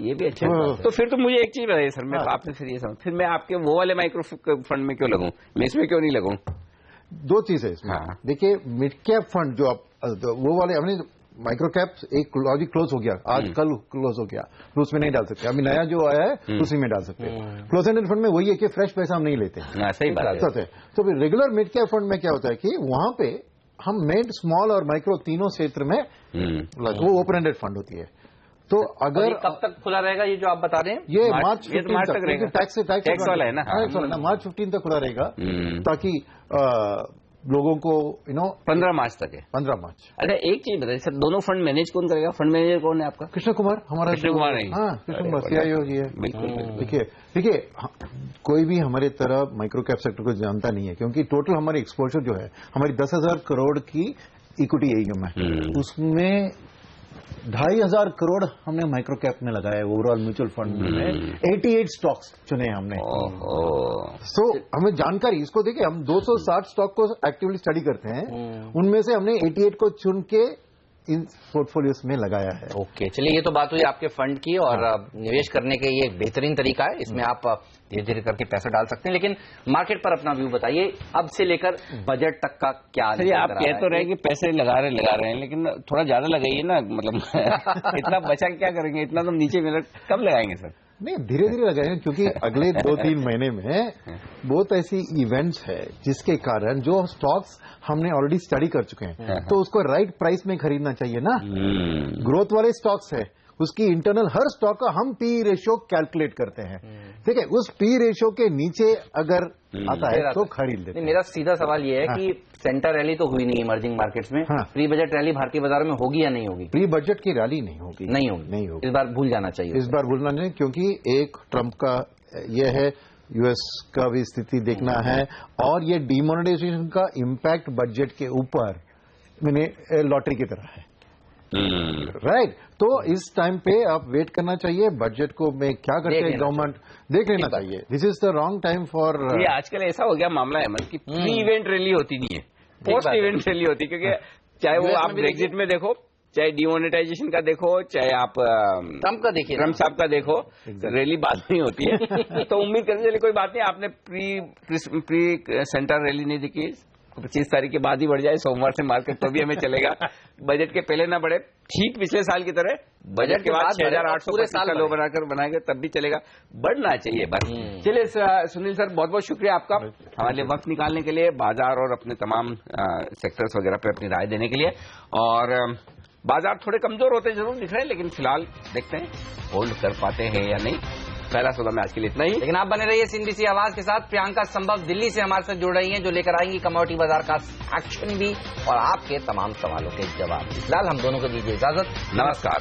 ये भी अच्छा है। तो फिर तो मुझे एक चीज बताइए सर, मैं आपने फिर ये समझ, फिर मैं आपके वो वाले माइक्रो फंड में क्यों लगूं, मैं इसमें क्यों नहीं लगूं? 2 चीज है इसमें। देखिए मिड कैप फंड जो आप वो वाले, हमने माइक्रो कैप एक लॉजिक क्लोज हो गया, आज कल क्लोज हो गया, तो उसमें नहीं डाल सकते। अभी नया जो आया है उसी में डाल सकते हैं। क्लोज एंडेड फंड में वही है कि फ्रेश पैसा हम नहीं लेते, सही बात है। तो फिर रेगुलर मिड कैप फंड में क्या होता है कि वहां पे हम मिड, स्मॉल और माइक्रो तीनों क्षेत्र में वो ओपन एंडेड फंड होती है। तो अगर कब तक खुला रहेगा ये जो आप बता रहे हैं? ये मार्च 15 तक रहेगा, टैक्स वाला है ना, मार्च 15 तक खुला रहेगा, ताकि लोगों को 15 मार्च तक है, 15 मार्च। अच्छा एक चीज बताइए सर, दोनों फंड मैनेज कौन करेगा? फंड मैनेजर कौन है आपका? कृष्ण कुमार, हमारा कृष्ण कुमार है। हाँ, कृष्ण कुमार CIO जी है। बिल्कुल। देखिए कोई भी हमारे तरह माइक्रो कैप सेक्टर को जानता नहीं है, क्योंकि टोटल हमारी एक्सपोजर जो है, हमारी 10,000 करोड़ की इक्विटी AUM है, उसमें 2,500 करोड़ हमने माइक्रो कैप में लगाया है। ओवरऑल म्यूचुअल फंड में 88 स्टॉक्स चुने हमने। सो हमें जानकारी, इसको देखिए, हम 260 स्टॉक को एक्टिवली स्टडी करते हैं, उनमें से हमने 88 को चुन के इन पोर्टफोलियोज में लगाया है। ओके, चलिए ये तो बात हुई आपके फंड की, और निवेश करने के ये एक बेहतरीन तरीका है, इसमें आप धीरे धीरे करके पैसा डाल सकते हैं। लेकिन मार्केट पर अपना व्यू बताइए, अब से लेकर बजट तक का क्या? आप कह तो रहे कि पैसे लगा रहे हैं, लेकिन थोड़ा ज्यादा लगाइए ना, मतलब इतना बचा क्या करेंगे, इतना तो नीचे मिनट कब लगाएंगे सर? नहीं, धीरे धीरे लगाएंगे, क्योंकि अगले 2-3 महीने में बहुत ऐसी इवेंट्स है जिसके कारण जो स्टॉक्स हमने ऑलरेडी स्टडी कर चुके हैं, तो उसको राइट प्राइस में खरीदना चाहिए ना। ग्रोथ वाले स्टॉक्स है, उसकी इंटरनल हर स्टॉक का हम पी रेशियो कैलकुलेट करते हैं, ठीक है। उस पी रेशियो के नीचे अगर आता है तो खरीद लेते हैं। मेरा सीधा सवाल ये है कि सेंटर रैली तो हुई नहीं इमर्जिंग मार्केट्स में, प्री बजट रैली भारतीय बाजार में होगी या नहीं होगी? प्री बजट की रैली नहीं होगी, नहीं होगी। इस बार भूल जाना चाहिए, इस बार भूलना नहीं, क्योंकि एक ट्रंप का ये है, यूएस का भी स्थिति देखना है, और ये डिमोनेटाइजेशन का इम्पैक्ट बजट के ऊपर मैंने लॉटरी की तरह है, राइट। तो इस टाइम पे आप वेट करना चाहिए, बजट को में क्या करते हैं गवर्नमेंट देख लेना चाहिए। This is the wrong time for. ये आजकल ऐसा हो गया मामला है कि प्री इवेंट रैली होती नहीं है, पोस्ट इवेंट रैली होती, क्योंकि चाहे वो आप ब्रेक्जिट में देखो, चाहे डिमोनेटाइजेशन का देखो, चाहे आप ट्रम्प का देखिए, ट्रम्प साहब का देखो, रैली बाद में होती है। तो उम्मीद करने चलिए कोई बात नहीं, आपने प्री सेंटर रैली नहीं देखी, 25 तारीख के बाद ही बढ़ जाए सोमवार से मार्केट, तो भी हमें चलेगा। बजट के पहले ना बढ़े, ठीक पिछले साल की तरह बजट के बाद 6,800 पूरे साल लो बनाकर बनाएंगे तब भी चलेगा, बढ़ना चाहिए बस। चलिए सुनील सर, बहुत बहुत शुक्रिया आपका हमारे लिए वक्त निकालने के लिए, बाजार और अपने तमाम सेक्टर्स वगैरह पे अपनी राय देने के लिए। और बाजार थोड़े कमजोर होते जरूर दिख रहे हैं, लेकिन फिलहाल देखते हैं होल्ड कर पाते हैं या नहीं। पहला सौदा में आज के लिए इतना ही, लेकिन आप बने रहिए CNBC आवाज के साथ। प्रियंका संभव दिल्ली से हमारे साथ जुड़ रही हैं, जो लेकर आएंगी कमोडिटी बाजार का एक्शन भी और आपके तमाम सवालों के जवाब। फिलहाल हम दोनों को दीजिए इजाजत, नमस्कार।